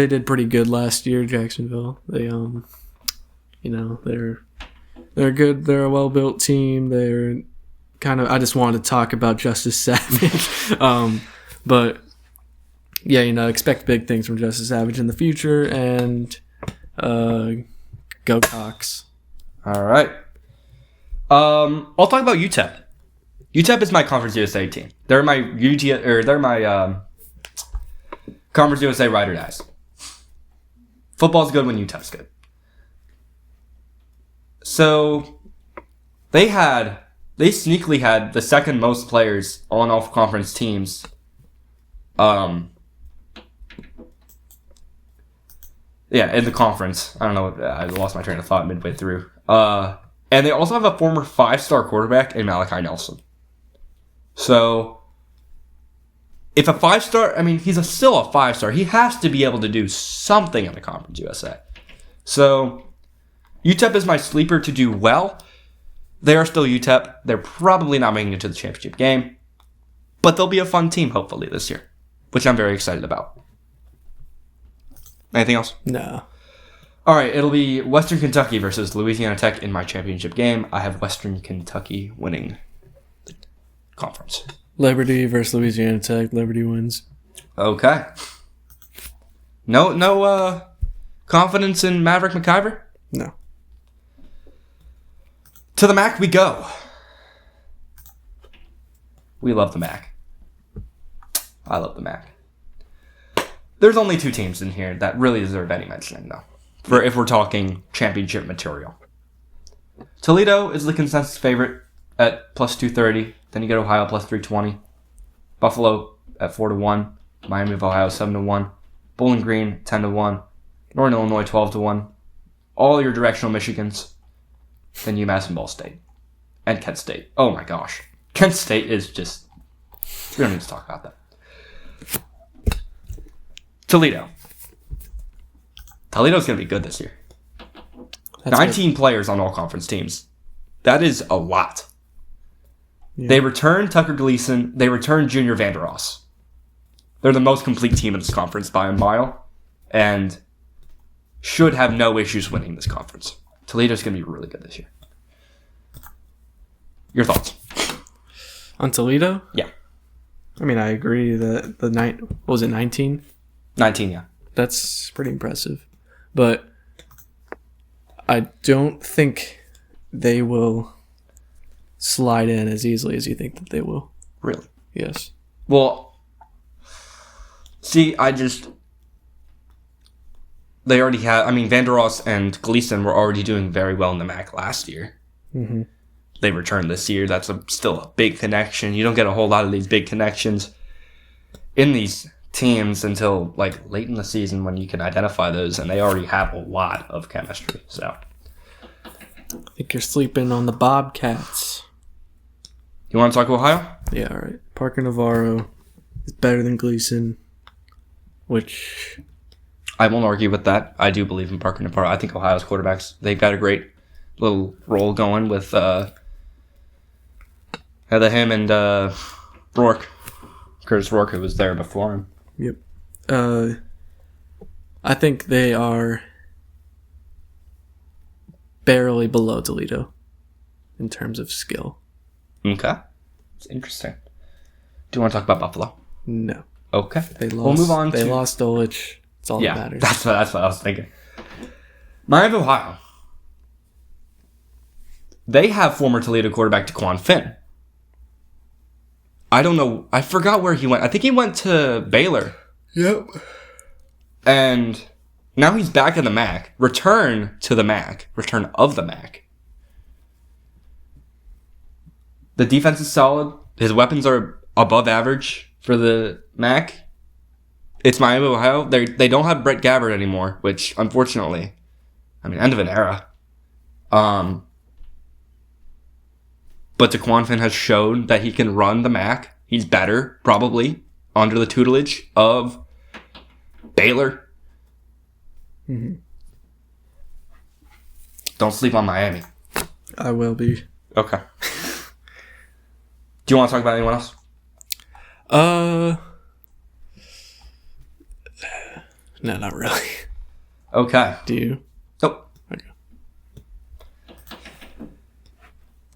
did pretty good last year. Jacksonville. They they're good. They're a well built team. They're kind of. I just wanted to talk about Justice Savage. But yeah, expect big things from Justice Savage in the future, and go Cox. All right. I'll talk about UTEP. UTEP is my Conference USA team. They're my Conference USA ride or dies. Football's good when UTEP's good. So they sneakily had the second most players on all conference teams. In the conference. I don't know. I lost my train of thought midway through. And they also have a former 5-star quarterback in Malachi Nelson. So, if a 5-star, he's still a 5-star. He has to be able to do something in the Conference USA. So, UTEP is my sleeper to do well. They are still UTEP. They're probably not making it to the championship game. But they'll be a fun team, hopefully, this year. Which I'm very excited about. Anything else? No. All right, it'll be Western Kentucky versus Louisiana Tech in my championship game. I have Western Kentucky winning the conference. Liberty versus Louisiana Tech. Liberty wins. Okay. No confidence in Maverick McIver? No. To the MAC we go. We love the MAC. I love the MAC. There's only 2 teams in here that really deserve any mentioning, though. If we're talking championship material. Toledo is the consensus favorite at plus 230. Then you get Ohio plus 320. Buffalo at 4-1. Miami of Ohio 7-1. Bowling Green 10-1. Northern Illinois 12-1. All your directional Michigans. Then UMass and Ball State. And Kent State. Oh my gosh. Kent State is just... We don't need to talk about that. Toledo. Toledo's going to be good this year. That's 19 good. Players on all conference teams. That is a lot. Yeah. They return Tucker Gleason. They return Junior Vandeross. They're the most complete team in this conference by a mile. And should have no issues winning this conference. Toledo's going to be really good this year. Your thoughts? On Toledo? Yeah. I agree that what was it, 19? 19, yeah. That's pretty impressive. But I don't think they will slide in as easily as you think that they will. Really? Yes. Well, see, they already have, Vandeross and Gleason were already doing very well in the MAC last year. Mm-hmm. They returned this year. That's still a big connection. You don't get a whole lot of these big connections in these teams until late in the season when you can identify those, and they already have a lot of chemistry. So I think you're sleeping on the Bobcats. You want to talk Ohio? Yeah, all right. Parker Navarro is better than Gleason, which I won't argue with that. I do believe in Parker Navarro. I think Ohio's quarterbacks, they've got a great little roll going with him and Rourke. Curtis Rourke, who was there before him. Yep. I think they are barely below Toledo in terms of skill. Okay. It's interesting. Do you want to talk about Buffalo? No. Okay. We'll move on. They lost Dolich. That's all that matters. That's what I was thinking. Miami of Ohio. They have former Toledo quarterback DeQuan Finn. I don't know. I forgot where he went. I think he went to Baylor. Yep. And now he's back in the MAC. Return of the MAC. The defense is solid. His weapons are above average for the MAC. It's Miami, Ohio. They don't have Brett Gabbert anymore, which, unfortunately, end of an era. But DeQuan Finn has shown that he can run the MAC. He's better, probably, under the tutelage of Baylor. Mm-hmm. Don't sleep on Miami. I will be. Okay. Do you want to talk about anyone else? No, not really. Okay. Do you? Nope. Okay.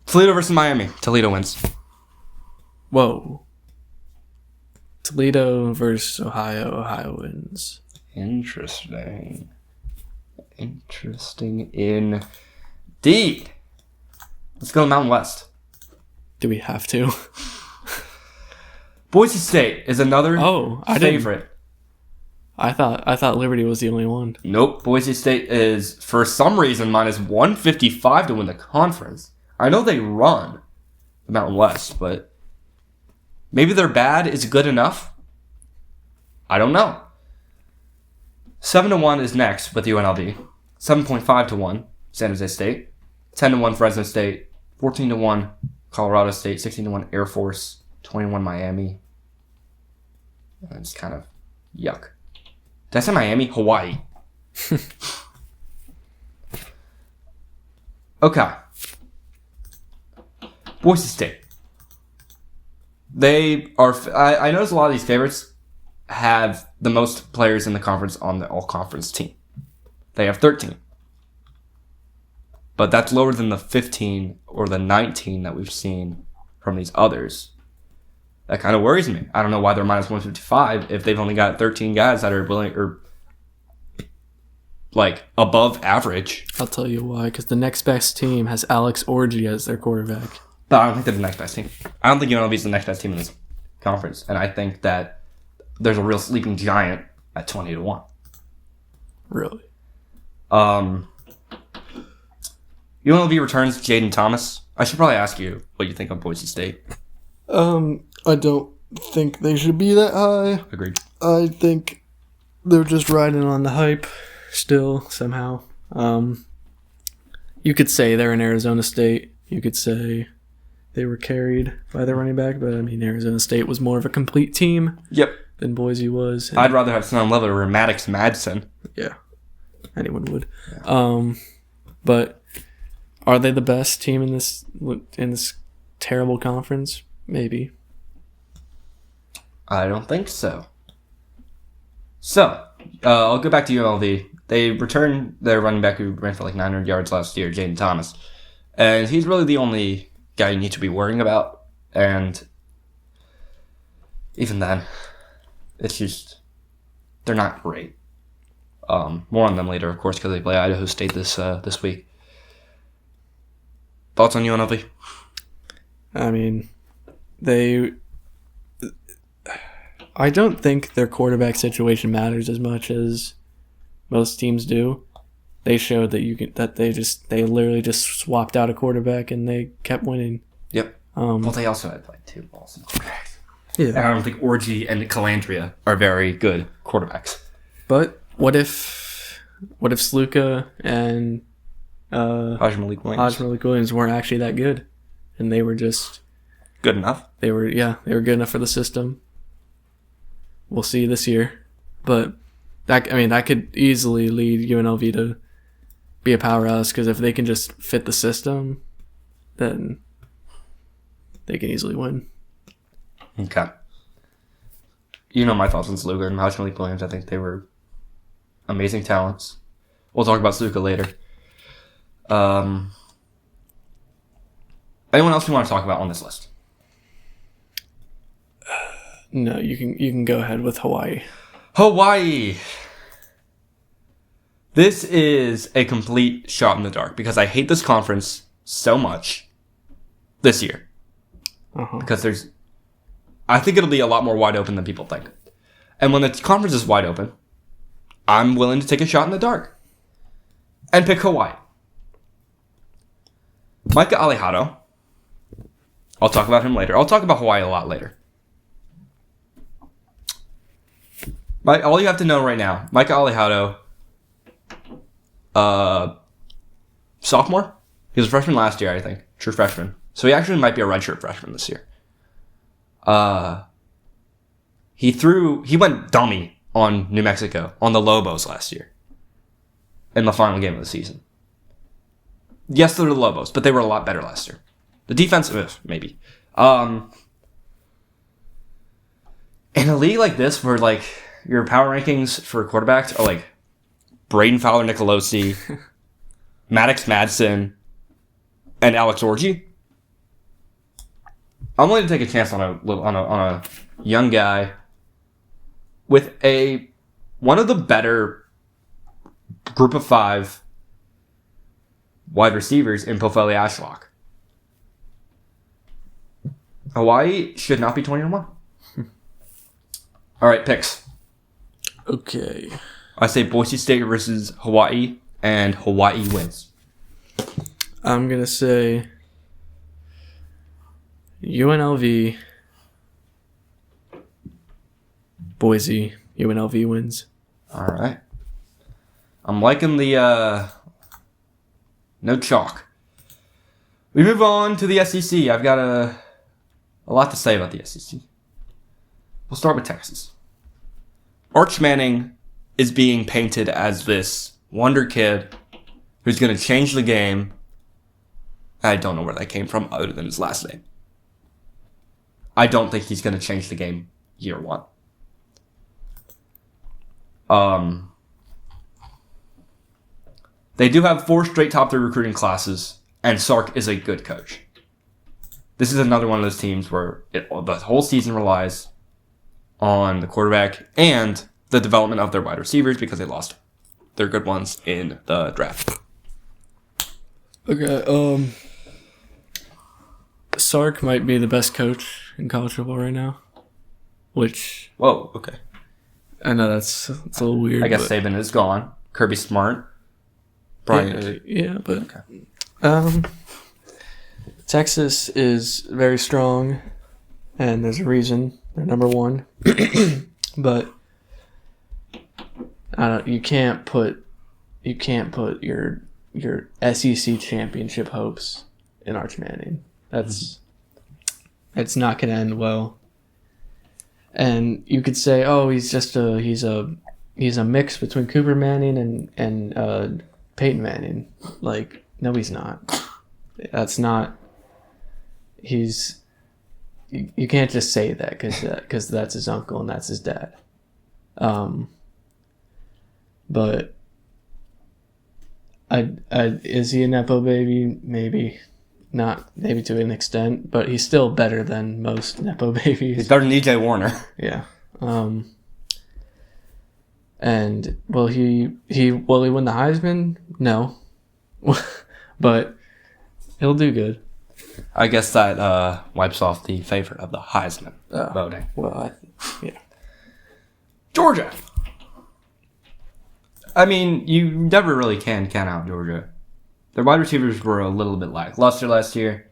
Toledo versus Miami. Toledo wins. Whoa. Toledo versus Ohio. Ohio wins. Interesting indeed. Let's go to Mountain West. Do we have to? Boise State is another favorite. I thought Liberty was the only one. Nope. Boise State is, for some reason, minus 155 to win the conference. I know they run the Mountain West, but maybe their bad is good enough. I don't know. 7-1 is next with UNLV. 7.5 to 1, San Jose State. 10 to 1, Fresno State. 14 to 1, Colorado State. 16 to 1, Air Force. 21, Miami. And it's kind of yuck. Did I say Miami? Hawaii. Okay. Boise State. They are. I noticed a lot of these favorites have the most players in the conference on the all-conference team. They have 13. But that's lower than the 15 or the 19 that we've seen from these others. That kind of worries me. I don't know why they're minus 155 if they've only got 13 guys that are willing or above average. I'll tell you why. Because the next best team has Alex Orji as their quarterback. But I don't think they're the next best team. I don't think UNLV is the next best team in this conference. And I think that there's a real sleeping giant at 20 to 1. Really? UNLV returns Jaden Thomas. I should probably ask you what you think of Boise State. I don't think they should be that high. Agreed. I think they're just riding on the hype still, somehow. You could say they're in Arizona State. You could say they were carried by their running back, but Arizona State was more of a complete team. Yep. Than Boise was. I'd rather have Snow Leather or Maddox Madsen. Yeah. Anyone would. Yeah. But are they the best team in this terrible conference? Maybe. I don't think so. So, I'll go back to UNLV. They returned their running back who ran for 900 yards last year, Jaden Thomas. And he's really the only guy you need to be worrying about. And even then, it's just, they're not great. More on them later, of course, because they play Idaho State this week. Thoughts on UNLV? I don't think their quarterback situation matters as much as most teams do. They showed that they literally just swapped out a quarterback and they kept winning. Yep. Well, they also had two balls. Yeah. And I don't think Orji and Calandria are very good quarterbacks. But what if Sluka and Hajj Malik Williams weren't actually that good, and they were just good enough? They were good enough for the system. We'll see this year, but that could easily lead UNLV to be a powerhouse, because if they can just fit the system, then they can easily win. Okay. You know my thoughts on Sluka and Hajj Malik Williams. I think they were amazing talents. We'll talk about Sluka later. Anyone else you want to talk about on this list? No, you can go ahead with Hawaii. Hawaii. This is a complete shot in the dark because I hate this conference so much this year. Uh-huh. Because there's I think it'll be a lot more wide open than people think. And when the conference is wide open, I'm willing to take a shot in the dark and pick Hawaii. Micah Alejado. I'll talk about him later. I'll talk about Hawaii a lot later. All you have to know right now, Micah Alejado, sophomore. He was a freshman last year, I think. True freshman. So he actually might be a redshirt freshman this year. He went dummy on New Mexico, on the Lobos last year. In the final game of the season. Yes, they're the Lobos, but they were a lot better last year. The defense, maybe. In a league like this, where like your power rankings for quarterbacks are like Braden Fowler Nicolosi, Maddox Madsen, and Alex Orji, I'm willing to take a chance on a young guy with one of the better group of 5 wide receivers in Pofeli Ashlock. Hawaii should not be 20-1. All right, picks. Okay. I say Boise State versus Hawaii, and Hawaii wins. I'm going to say UNLV, Boise, UNLV wins. All right. I'm liking the no chalk. We move on to the SEC. I've got a lot to say about the SEC. We'll start with Texas. Arch Manning is being painted as this wonder kid who's going to change the game. I don't know where that came from other than his last name. I don't think he's going to change the game year 1. They do have 4 straight top 3 recruiting classes, and Sark is a good coach. This is another one of those teams where the whole season relies on the quarterback and the development of their wide receivers because they lost their good ones in the draft. Okay, Sark might be the best coach in college football right now, which... Whoa, okay. I know that's a little weird. I guess Saban is gone. Kirby Smart. Brian. Yeah, but... Okay. Texas is very strong, and there's a reason they're number 1. But you can't put your SEC championship hopes in Arch Manning. It's not going to end well. And you could say, oh, he's a mix between Cooper Manning and Peyton Manning. Like, no, he's not. That's not. You can't just say that because that's his uncle and that's his dad. But is he a nepo baby? Maybe not. Maybe to an extent, but he's still better than most nepo babies. He's better than EJ Warner. Yeah. And will he win the Heisman? No. But he'll do good. I guess that wipes off the favorite of the Heisman voting. Well, yeah. Georgia. I mean, you never really can count out Georgia. Their wide receivers were a little bit lackluster last year.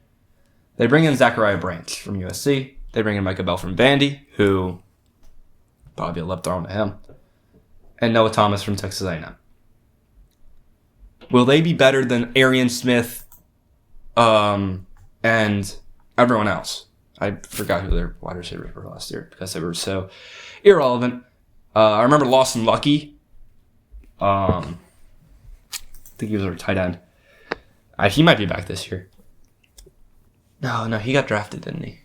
They bring in Zachariah Branch from USC. They bring in Micah Bell from Vandy, who probably a left arm to him. And Noah Thomas from Texas A&M. Will they be better than Arian Smith and everyone else? I forgot who their wide receivers were last year because they were so irrelevant. I remember Lawson Lucky. I think he was our tight end. He might be back this year. No, he got drafted, didn't he?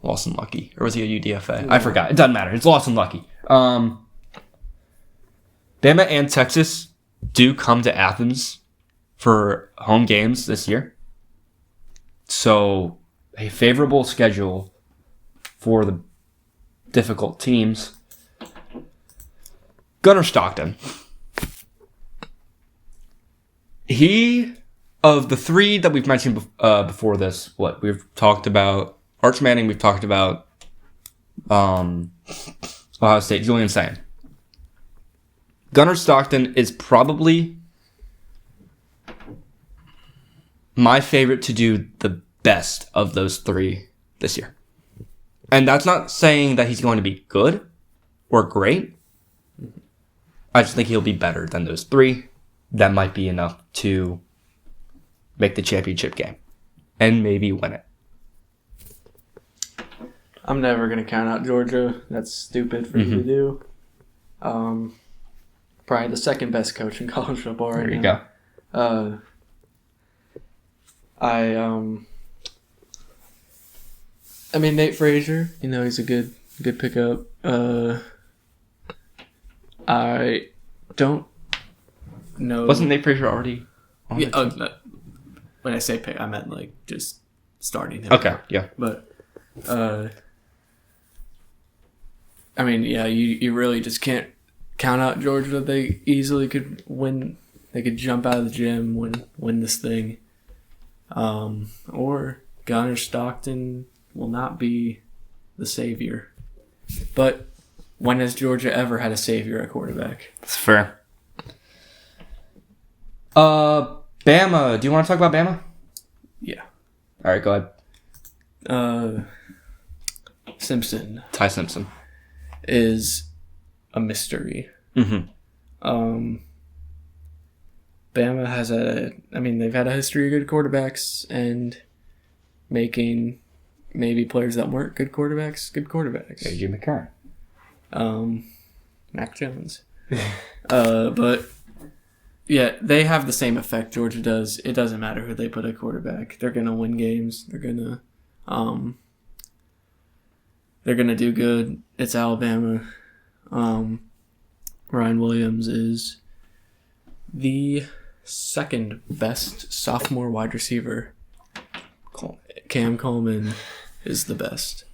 Lawson Lucky. Or was he a UDFA? I forgot. It doesn't matter. It's Lawson Lucky. Bama and Texas do come to Athens for home games this year. So, a favorable schedule for the difficult teams. Gunnar Stockton. Of the 3 that we've mentioned before this, we've talked about Arch Manning, we've talked about Ohio State, Julian saying. Gunnar Stockton is probably my favorite to do the best of those three this year. And that's not saying that he's going to be good or great. I just think he'll be better than those three. That might be enough to make the championship game and maybe win it. I'm never going to count out Georgia. That's stupid for me to do. Probably the second best coach in college football right now. There you go. I mean, Nate Frazier, he's a good pickup. I don't know. Wasn't Nate Frazier already on Yeah, the team? when I say pick, I meant like just starting him. Okay, yeah. But, I mean, yeah, you really just can't count out Georgia. They easily could win. They could jump out of the gym, win this thing. Or Gunnar Stockton will not be the savior. But when has Georgia ever had a savior at quarterback? That's fair. Bama. Do you want to talk about Bama? Yeah. All right, go ahead. Simpson. Ty Simpson is a mystery. Bama has they've had a history of good quarterbacks and making maybe players that weren't good quarterbacks. A.J. McCarron. Mac Jones. But yeah, they have the same effect Georgia does. It doesn't matter who they put at quarterback. They're gonna win games. They're gonna do good. It's Alabama. Ryan Williams is the second best sophomore wide receiver. Cam Coleman is the best.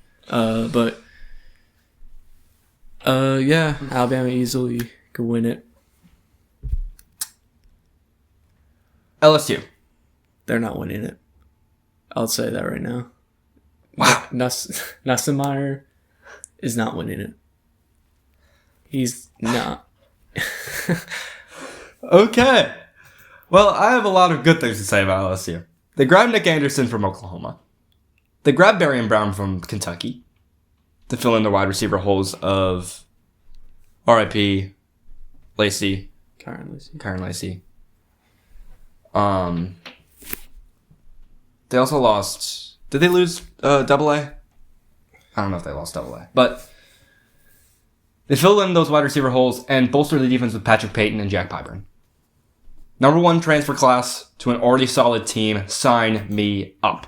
Yeah, Alabama easily could win it. LSU. They're not winning it. I'll say that right now. Wow. Nussmeier is not winning it. He's not. Okay. Well, I have a lot of good things to say about LSU. They grabbed Nick Anderson from Oklahoma. They grabbed Barry Brown from Kentucky to fill in the wide receiver holes of R.I.P. Lacey. Karen Lacey. They also lost. Did they lose Double A? I don't know if they lost Double A, but they filled in those wide receiver holes and bolstered the defense with Patrick Payton and Jack Pyburn. Number 1 transfer class to an already solid team. Sign me up.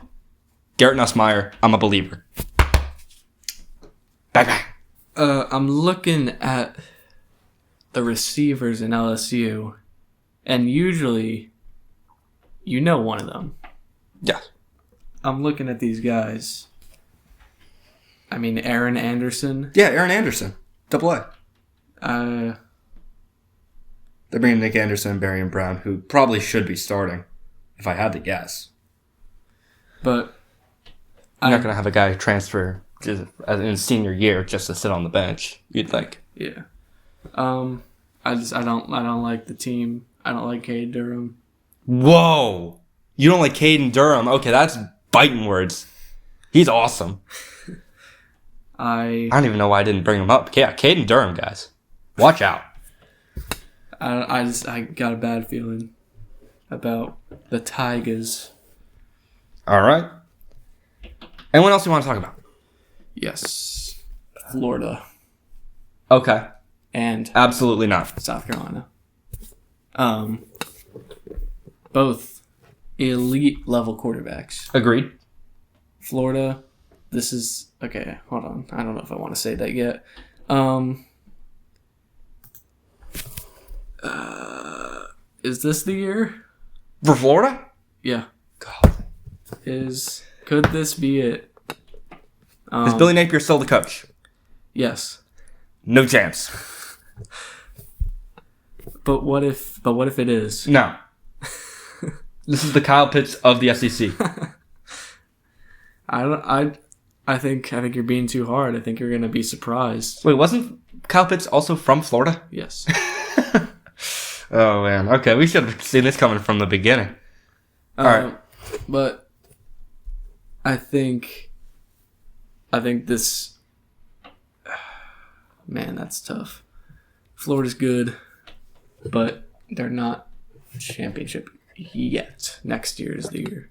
Garrett Nussmeier, I'm a believer. Bang, bang. I'm looking at the receivers in LSU, and usually, one of them. Yeah. I'm looking at these guys. I mean, Aaron Anderson. Yeah, Aaron Anderson. Double A. They're bringing Nick Anderson and Barry Brown, who probably should be starting, if I had to guess. But I'm not going to have a guy transfer in his senior year just to sit on the bench, you'd think. Yeah. I don't like the team. I don't like Cade Durham. Whoa! You don't like Caden Durham? Okay, that's biting words. He's awesome. I don't even know why I didn't bring him up. Yeah, Caden Durham, guys. Watch out. I got a bad feeling about the Tigers. All right. And what else do you want to talk about? Yes. Florida. Okay. And absolutely not. South Carolina. Both elite level quarterbacks. Agreed. Florida, this is okay, hold on. I don't know if I want to say that yet. Is this the year? For Florida? Yeah. God. Could this be it? Is Billy Napier still the coach? Yes. No chance. But what if it is? No. This is the Kyle Pitts of the SEC. I I think you're being too hard. I think you're going to be surprised. Wait, wasn't Kyle Pitts also from Florida? Yes. Oh, man. Okay, we should have seen this coming from the beginning. All right. But I think this... Man, that's tough. Florida's good, but they're not championship yet. Next year is the year.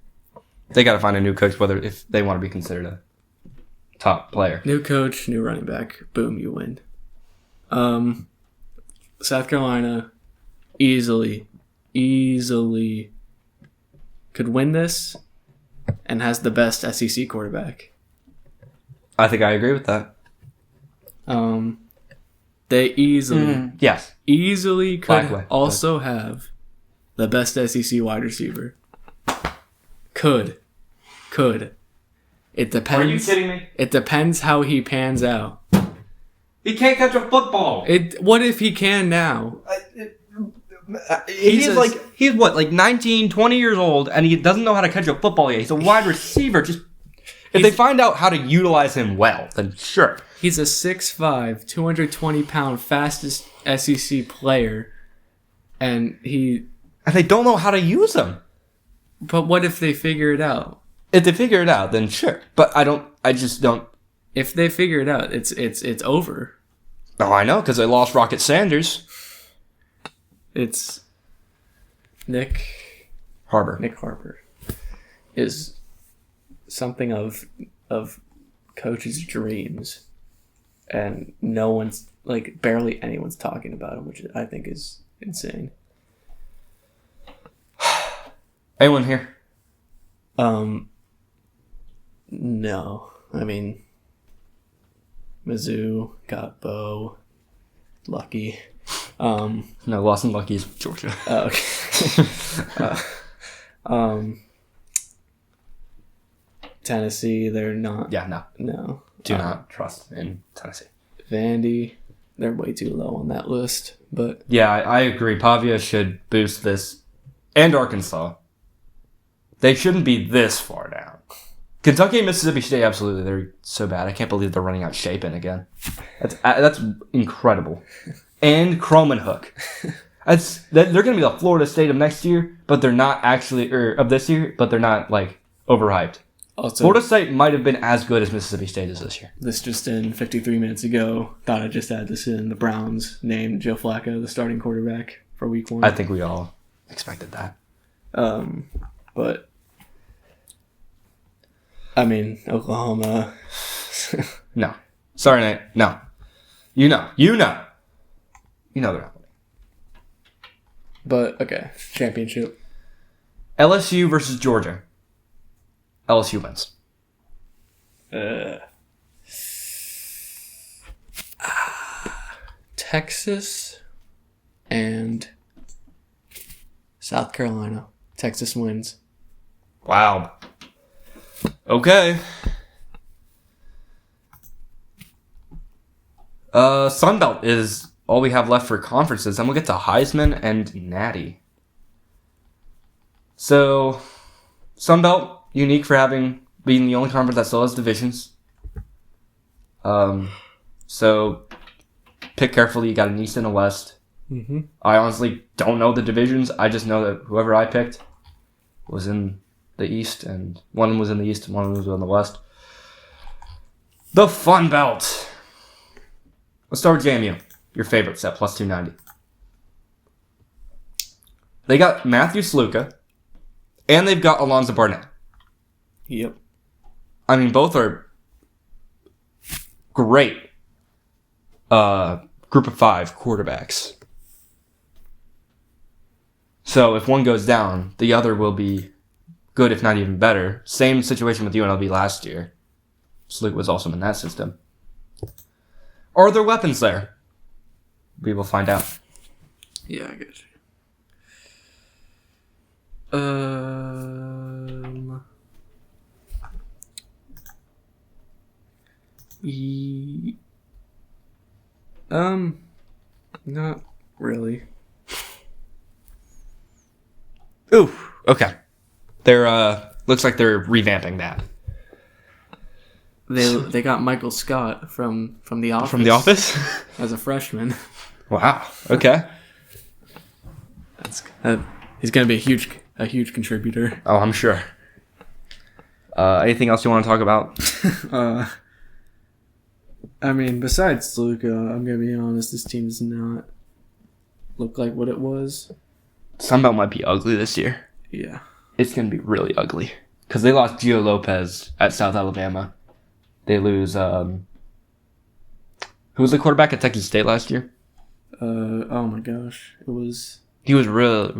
They got to find a new coach, whether if they want to be considered a top player. New coach, new running back. Boom, you win. South Carolina easily could win this and has the best SEC quarterback. I think I agree with that. They easily could Blackway. also have the best SEC wide receiver. Could. It depends. Are you kidding me? It depends how he pans out. He can't catch a football. What if he can now? He's 19, 20 years old, and he doesn't know how to catch a football yet. He's a wide receiver. If they find out how to utilize him well, then sure. He's a 6'5", 220-pound fastest SEC player, and they don't know how to use him. But what if they figure it out? If they figure it out, then sure. But I just don't. If they figure it out, it's over. Oh, I know, because they lost Rocket Sanders. It's Nick Harbor is something of coaches' dreams, and no one's barely anyone's talking about him, which I think is insane. Anyone here? No. I mean, Mizzou got Bo, Lucky. No, Lawson Lucky is Georgia. Oh, okay. Tennessee, they're not. Yeah, no. Do not trust in Tennessee. Vandy, they're way too low on that list. But yeah, I agree. Pavia should boost this, and Arkansas. They shouldn't be this far down. Kentucky and Mississippi State, absolutely, they're so bad. I can't believe they're running out Shapen again. That's incredible. And Cromanhook. They're going to be the Florida State of next year, but they're not actually, or of this year, but they're not overhyped. Also, Florida State might have been as good as Mississippi State is this year. This just in 53 minutes ago. Thought I just had this in. The Browns named Joe Flacco the starting quarterback for week 1. I think we all expected that. But I mean, Oklahoma. No. Sorry, Nate. No. You know they're not winning. But okay, championship. LSU versus Georgia. LSU wins. Texas and South Carolina. Texas wins. Wow. Okay. Sunbelt is all we have left for conferences. Then we'll get to Heisman and Natty. So, Sunbelt, unique for being the only conference that still has divisions. So, pick carefully. You got an East and a West. Mm-hmm. I honestly don't know the divisions. I just know that whoever I picked was in the East, and one was in the East and one was in the West. The Fun Belt. Let's start with JMU. Your favorites at plus 290. They got Matthew Sluka, and they've got Alonzo Barnett. Yep. I mean, both are great group of 5 quarterbacks. So if one goes down, the other will be good, if not even better. Same situation with UNLV last year. Sluka was also in that system. Are there weapons there? We will find out. Yeah, I get you. Not really. Ooh, okay. They're looks like they're revamping that. They got Michael Scott from The Office. From The Office? As a freshman. Wow. Okay. He's going to be a huge contributor. Oh, I'm sure. Anything else you want to talk about? I mean, besides Luka, I'm going to be honest, this team does not look like what it was. Sunbelt might be ugly this year. Yeah. It's going to be really ugly. Because they lost Gio Lopez at South Alabama. They lose, who was the quarterback at Texas State last year? Oh my gosh. It was... He was real.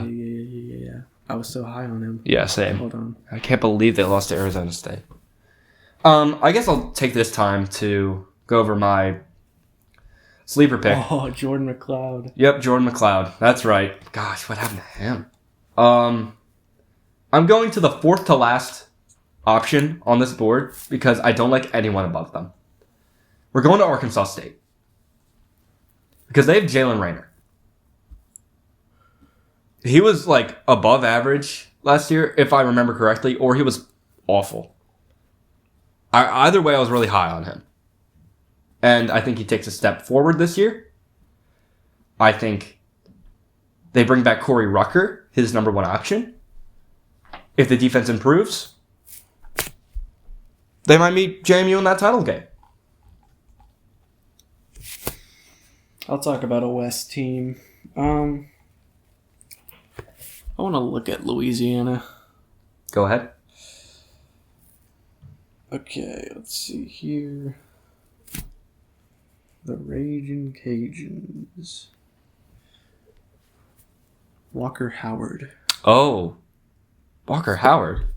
Yeah. I was so high on him. Yeah, same. Hold on. I can't believe they lost to Arizona State. I guess I'll take this time to go over my sleeper pick. Oh, Jordan McLeod. Yep, Jordan McLeod. That's right. Gosh, what happened to him? I'm going to the fourth to last option on this board because I don't like anyone above them. We're going to Arkansas State because they have Jalen Raynor. He was like above average last year, if I remember correctly, or he was awful. Either way, I was really high on him. And I think he takes a step forward this year. I think they bring back Corey Rucker, his number one option. If the defense improves, they might meet JMU in that title game. I'll talk about a West team. I want to look at Louisiana. Go ahead. Okay, let's see here. The Ragin' Cajuns. Walker Howard. Oh. Walker Howard.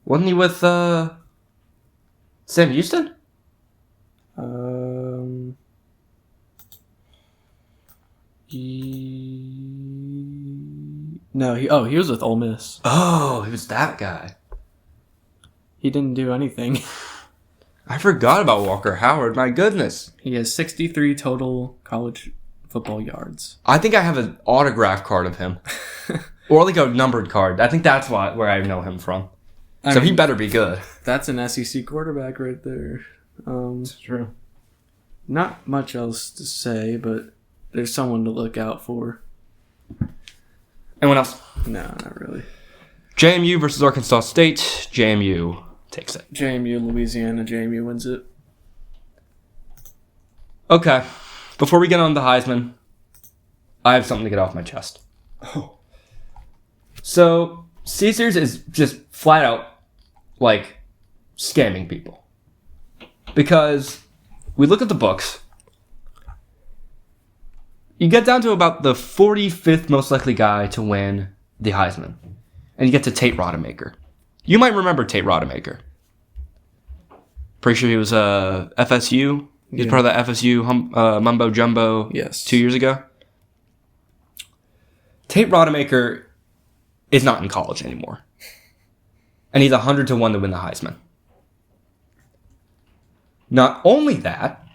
Wasn't he with Sam Houston? No, he was with Ole Miss. Oh, he was that guy. He didn't do anything. I forgot about Walker Howard. My goodness. He has 63 total college football yards. I think I have an autograph card of him. Or like a numbered card. I think that's where I know him from. He better be good. That's an SEC quarterback right there. It's true. Not much else to say, but there's someone to look out for. Anyone else? No, not really. JMU versus Arkansas State. JMU takes it. JMU, Louisiana. JMU wins it. Okay. Before we get on the Heisman, I have something to get off my chest. Oh. So, Caesars is just flat out, like, scamming people. Because we look at the books. You get down to about the 45th most likely guy to win the Heisman. And you get to Tate Rodemaker. You might remember Tate Rodemaker. Pretty sure he was FSU. He was part of the FSU Mumbo Jumbo 2 years ago. Tate Rodemaker is not in college anymore. And he's 100 to 1 to win the Heisman. Not only that,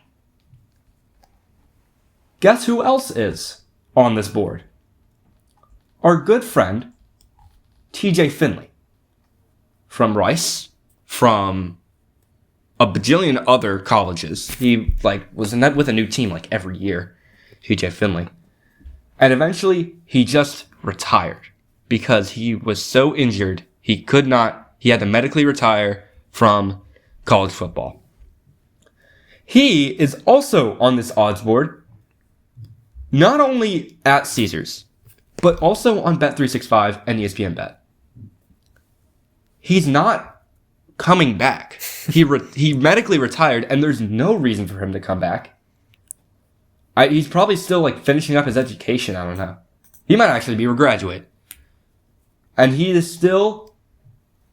guess who else is on this board? Our good friend, TJ Finley. From Rice, from a bajillion other colleges. He was with a new team every year, TJ Finley. And eventually, he just retired because he was so injured, he had to medically retire from college football. He is also on this odds board, not only at Caesars, but also on Bet365 and ESPN Bet. He's not coming back. He medically retired, and there's no reason for him to come back. He's probably still finishing up his education. I don't know. He might actually be a graduate. And he is still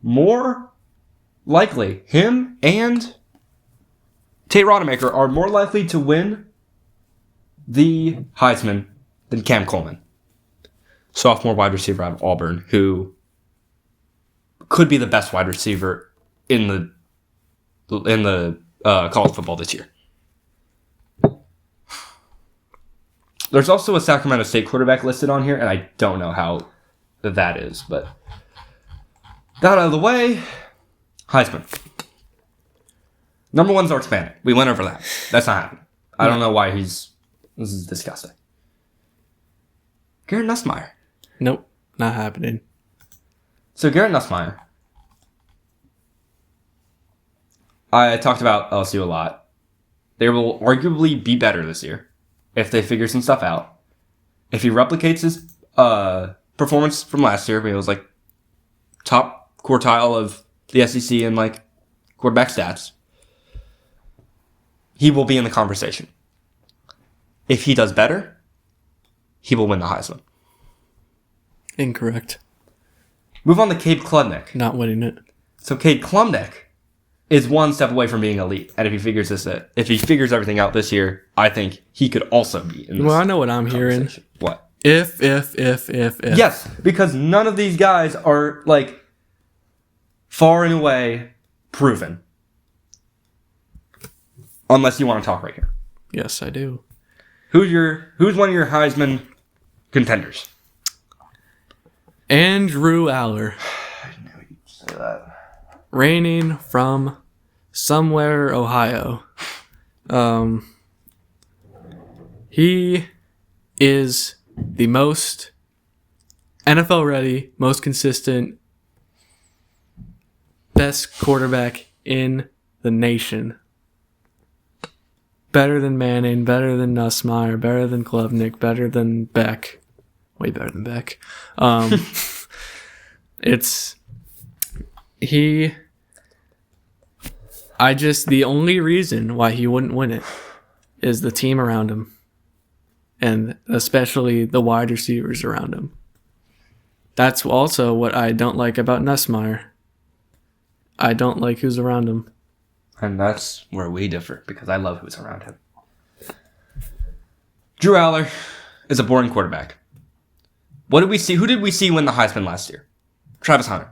more likely, him and Tate Rodemaker are more likely to win the Heisman than Cam Coleman, sophomore wide receiver out of Auburn, who could be the best wide receiver in the college football this year. There's also a Sacramento State quarterback listed on here, and I don't know how that is, but that out of the way, Heisman. Number one's Arch Manning. We went over that. That's not happening. I don't know why this is disgusting. Garrett Nussmeier. Nope, not happening. So Garrett Nussmeier. I talked about LSU a lot. They will arguably be better this year if they figure some stuff out. If he replicates his performance from last year, where he was like top quartile of the SEC in like quarterback stats, he will be in the conversation. If he does better, he will win the Heisman. Incorrect. Move on to Cade Klubnik. Not winning it. So Cade Klubnik is one step away from being elite, and if he figures everything out this year, I think he could also be in this. Well, I know what I'm hearing. What? If. Yes, because none of these guys are like far and away proven. Unless you want to talk right here. Yes, I do. Who's one of your Heisman contenders? Andrew Aller. I knew you'd say that. Reigning from somewhere, Ohio. He is the most NFL ready, most consistent, best quarterback in the nation. Better than Manning, better than Nussmeier, better than Klubnik, better than Beck. Way better than Beck. The only reason why he wouldn't win it is the team around him. And especially the wide receivers around him. That's also what I don't like about Nussmeier. I don't like who's around him. And that's where we differ, because I love who's around him. Drew Aller is a boring quarterback. What did we see? Who did we see win the Heisman last year? Travis Hunter.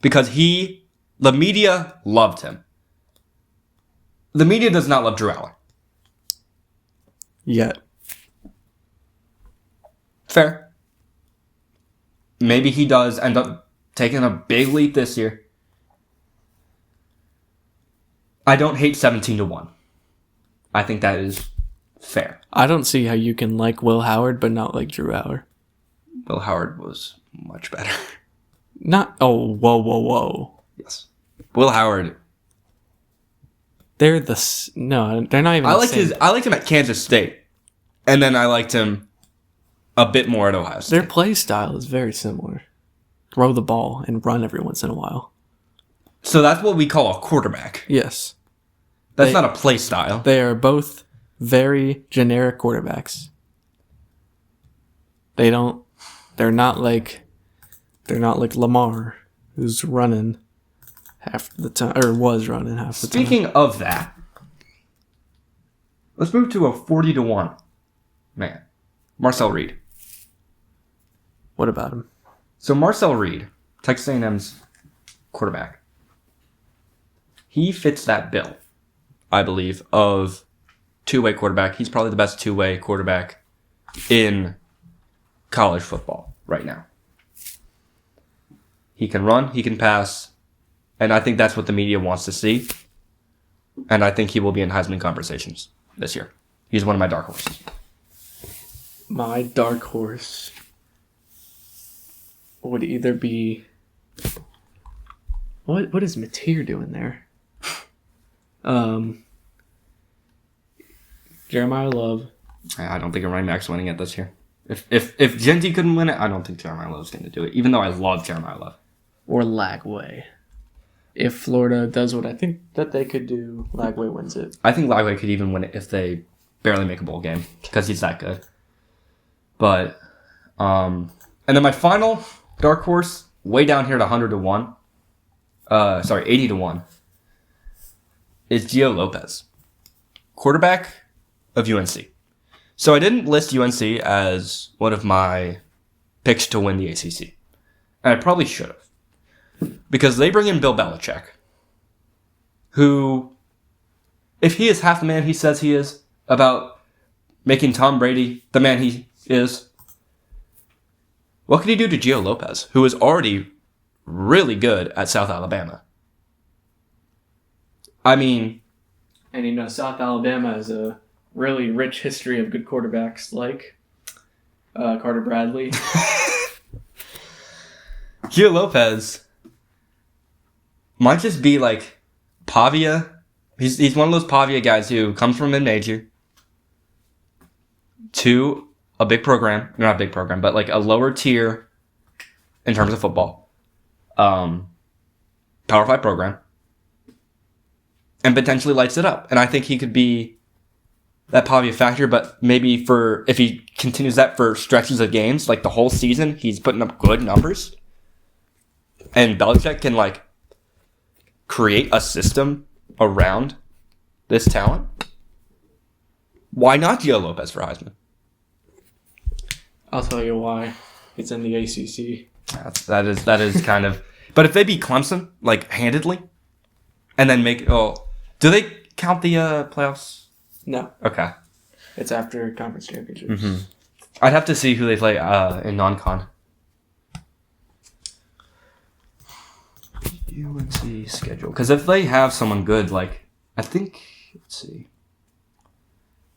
Because the media loved him. The media does not love Drew Aller. Yet. Fair. Maybe he does end up taking a big leap this year. I don't hate 17-1. I think that is fair. I don't see how you can like Will Howard but not like Drew Aller. Will Howard was much better. Whoa. Yes. Will Howard. They're not even. I liked him at Kansas State, and then I liked him a bit more at Ohio State. Their play style is very similar. Throw the ball and run every once in a while. So that's what we call a quarterback. Yes. That's not a play style. They are both very generic quarterbacks. They're not like Lamar, who's running half the time, or was running half the time. Speaking of that, let's move to a 40-1 man. Marcel Reed. What about him? So Marcel Reed, Texas A&M's quarterback, he fits that bill, I believe, of two-way quarterback. He's probably the best two-way quarterback in college football right now. He can run, he can pass, and I think that's what the media wants to see. And I think he will be in Heisman conversations this year. He's one of my dark horses. My dark horse would either be... What is Mateer doing there? Jeremiah Love. I don't think Ryan Mack's winning it this year. If Genty couldn't win it, I don't think Jeremiah Love's going to do it, even though I love Jeremiah Love. Or Lagway. If Florida does what I think that they could do, Lagway wins it. I think Lagway could even win it if they barely make a bowl game, because he's that good. But, and then my final dark horse, way down here at 80-1, is Gio Lopez, quarterback of UNC. So I didn't list UNC as one of my picks to win the ACC. And I probably should have. Because they bring in Bill Belichick, who, if he is half the man he says he is about making Tom Brady the man he is, what could he do to Gio Lopez, who is already really good at South Alabama? I mean, And South Alabama has a really rich history of good quarterbacks like Carter Bradley. Gio Lopez might just be like Pavia. He's one of those Pavia guys who comes from mid-major to a big program. Not a big program, but like a lower tier in terms of football. Power 5 program. And potentially lights it up. And I think he could be that Pavia factor, but maybe if he continues that for stretches of games, like the whole season, he's putting up good numbers. And Belichick can like create a system around this talent. Why not Gio Lopez for Heisman? I'll tell you why. It's in the ACC. That is kind of. But if they beat Clemson like handedly, and then do they count the playoffs? No. Okay. It's after conference championships. Mm-hmm. I'd have to see who they play in non-con. UNC schedule. Because if they have someone good, like, I think, let's see.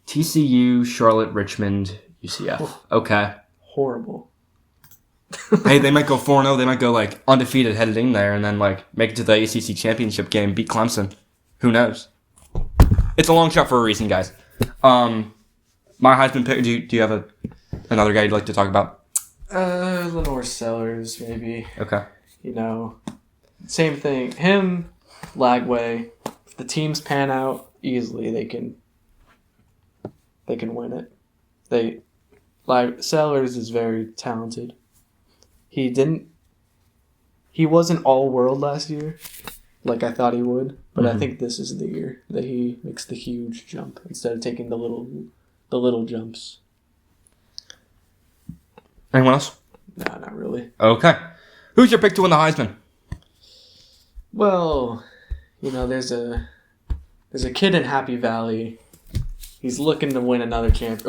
TCU, Charlotte, Richmond, UCF. Okay. Horrible. Hey, they might go 4-0. They might go, like, undefeated headed in there and then, like, make it to the ACC championship game, beat Clemson. Who knows? It's a long shot for a reason, guys. My Heisman pick, do you have another guy you'd like to talk about? Lenore Sellers, maybe. Okay. Same thing. Him, Lagway. If the teams pan out easily, they can win it. Sellers is very talented. He wasn't all world last year, like I thought he would, but I think this is the year that he makes the huge jump instead of taking the little jumps. Anyone else? No, not really. Okay. Who's your pick to win the Heisman? Well, there's a kid in Happy Valley. He's looking to win another He's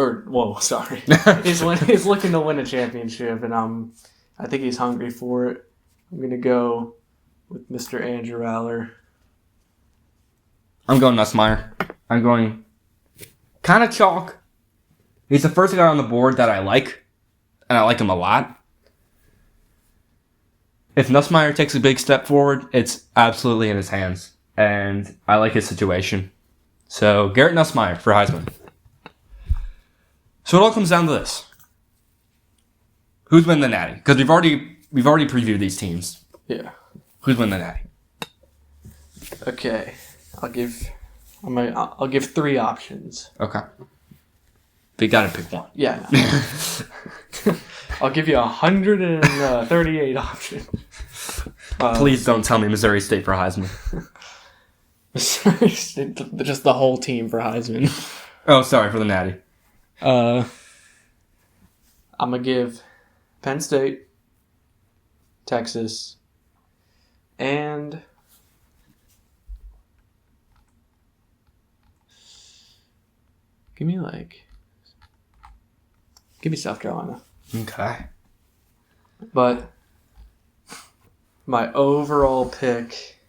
looking to win a championship, and I think he's hungry for it. I'm gonna go with Mr. Andrew Aller. I'm going Nussmeier. I'm going kind of chalk. He's the first guy on the board that I like, and I like him a lot. If Nussmeier takes a big step forward, it's absolutely in his hands, and I like his situation. So, Garrett Nussmeier for Heisman. So it all comes down to this. Who's winning the Natty? Because we've already previewed these teams. Yeah. Who's winning the Natty? Okay. I'll give 3 options. Okay. But you gotta pick one. Yeah. I'll give you 138 options. Please don't tell me Missouri State for Heisman. Just the whole team for Heisman. Oh, sorry, for the Natty. I'm gonna give Penn State, Texas, and give me South Carolina. Okay. But my overall pick,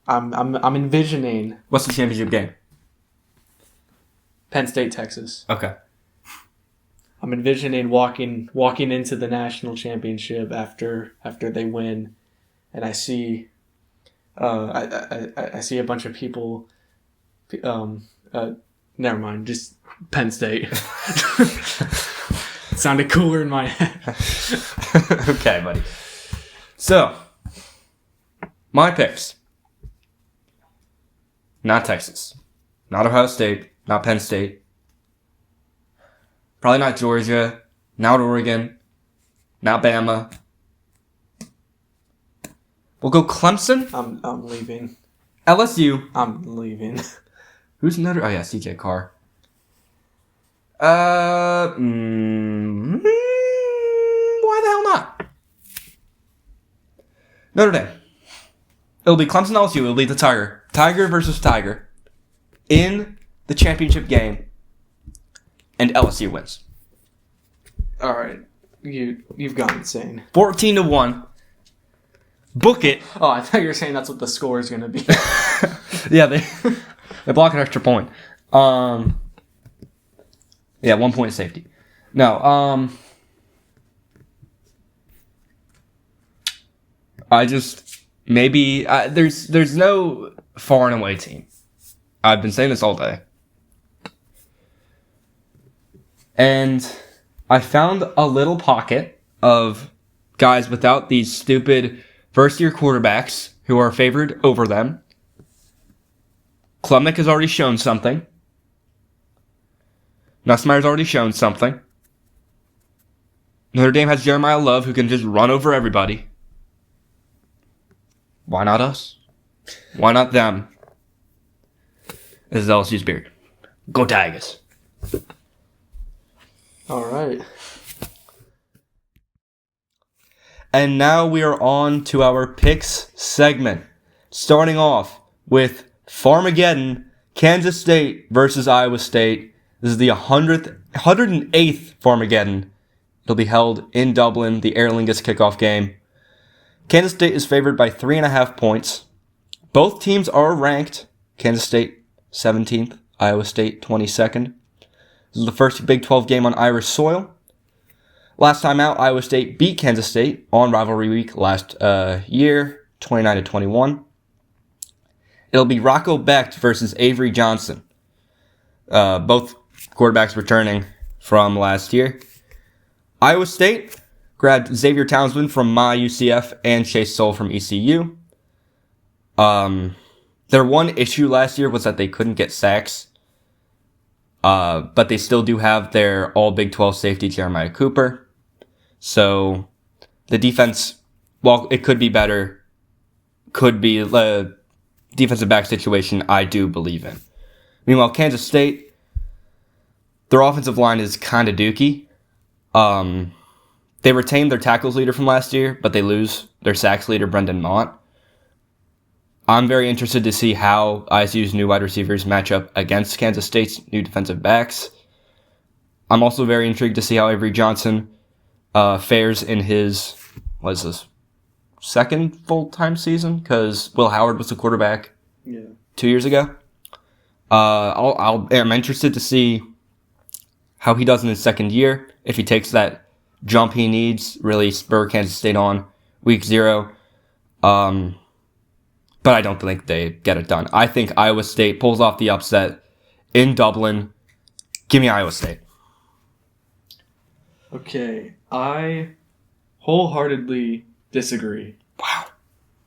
I'm envisioning What's the championship game? Penn State, Texas. Okay. I'm envisioning walking into the national championship after they win, and I see, I see a bunch of people. Never mind, just Penn State. It sounded cooler in my head. Okay, buddy. So, my picks. Not Texas. Not Ohio State. Not Penn State. Probably not Georgia. Not Oregon. Not Bama. We'll go Clemson. I'm leaving. LSU. I'm leaving. Who's another? Oh yeah, CJ Carr. Why the hell not? Notre Dame. It'll be Clemson LSU. It'll be the Tiger. Tiger versus Tiger. In the championship game. And LSU wins. All right. You've gone insane. 14-1. Book it. Oh, I thought you were saying that's what the score is going to be. Yeah, they block an extra point. Yeah, 1 point safety. No, I just maybe there's no far and away team. I've been saying this all day, and I found a little pocket of guys without these stupid first-year quarterbacks who are favored over them. Klubnik has already shown something. Nussmeier's already shown something. Notre Dame has Jeremiah Love, who can just run over everybody. Why not us? Why not them? This is LSU's beard. Go Tigers. All right. And now we are on to our picks segment. Starting off with Farmageddon, Kansas State versus Iowa State. This is the 108th Farmageddon. It'll be held in Dublin, the Aer Lingus kickoff game. Kansas State is favored by 3.5 points. Both teams are ranked. Kansas State 17th, Iowa State 22nd. This is the first Big 12 game on Irish soil. Last time out, Iowa State beat Kansas State on rivalry week last year, 29-21. It'll be Rocco Becht versus Avery Johnson. Both quarterbacks returning from last year. Iowa State grabbed Xavier Townsend from my UCF and Chase Soul from ECU. Their one issue last year was that they couldn't get sacks. But they still do have their all Big 12 safety, Jeremiah Cooper. So the defense, while it could be better, could be the defensive back situation I do believe in. Meanwhile, Kansas State, their offensive line is kind of dookie. They retained their tackles leader from last year, but they lose their sacks leader, Brendan Mott. I'm very interested to see how ISU's new wide receivers match up against Kansas State's new defensive backs. I'm also very intrigued to see how Avery Johnson fares in his, second full-time season? Because Will Howard was the quarterback 2 years ago. I'm interested to see how he does in his second year, if he takes that jump he needs, really spur Kansas State on week 0. But I don't think they get it done. I think Iowa State pulls off the upset in Dublin. Give me Iowa State. Okay, I wholeheartedly disagree.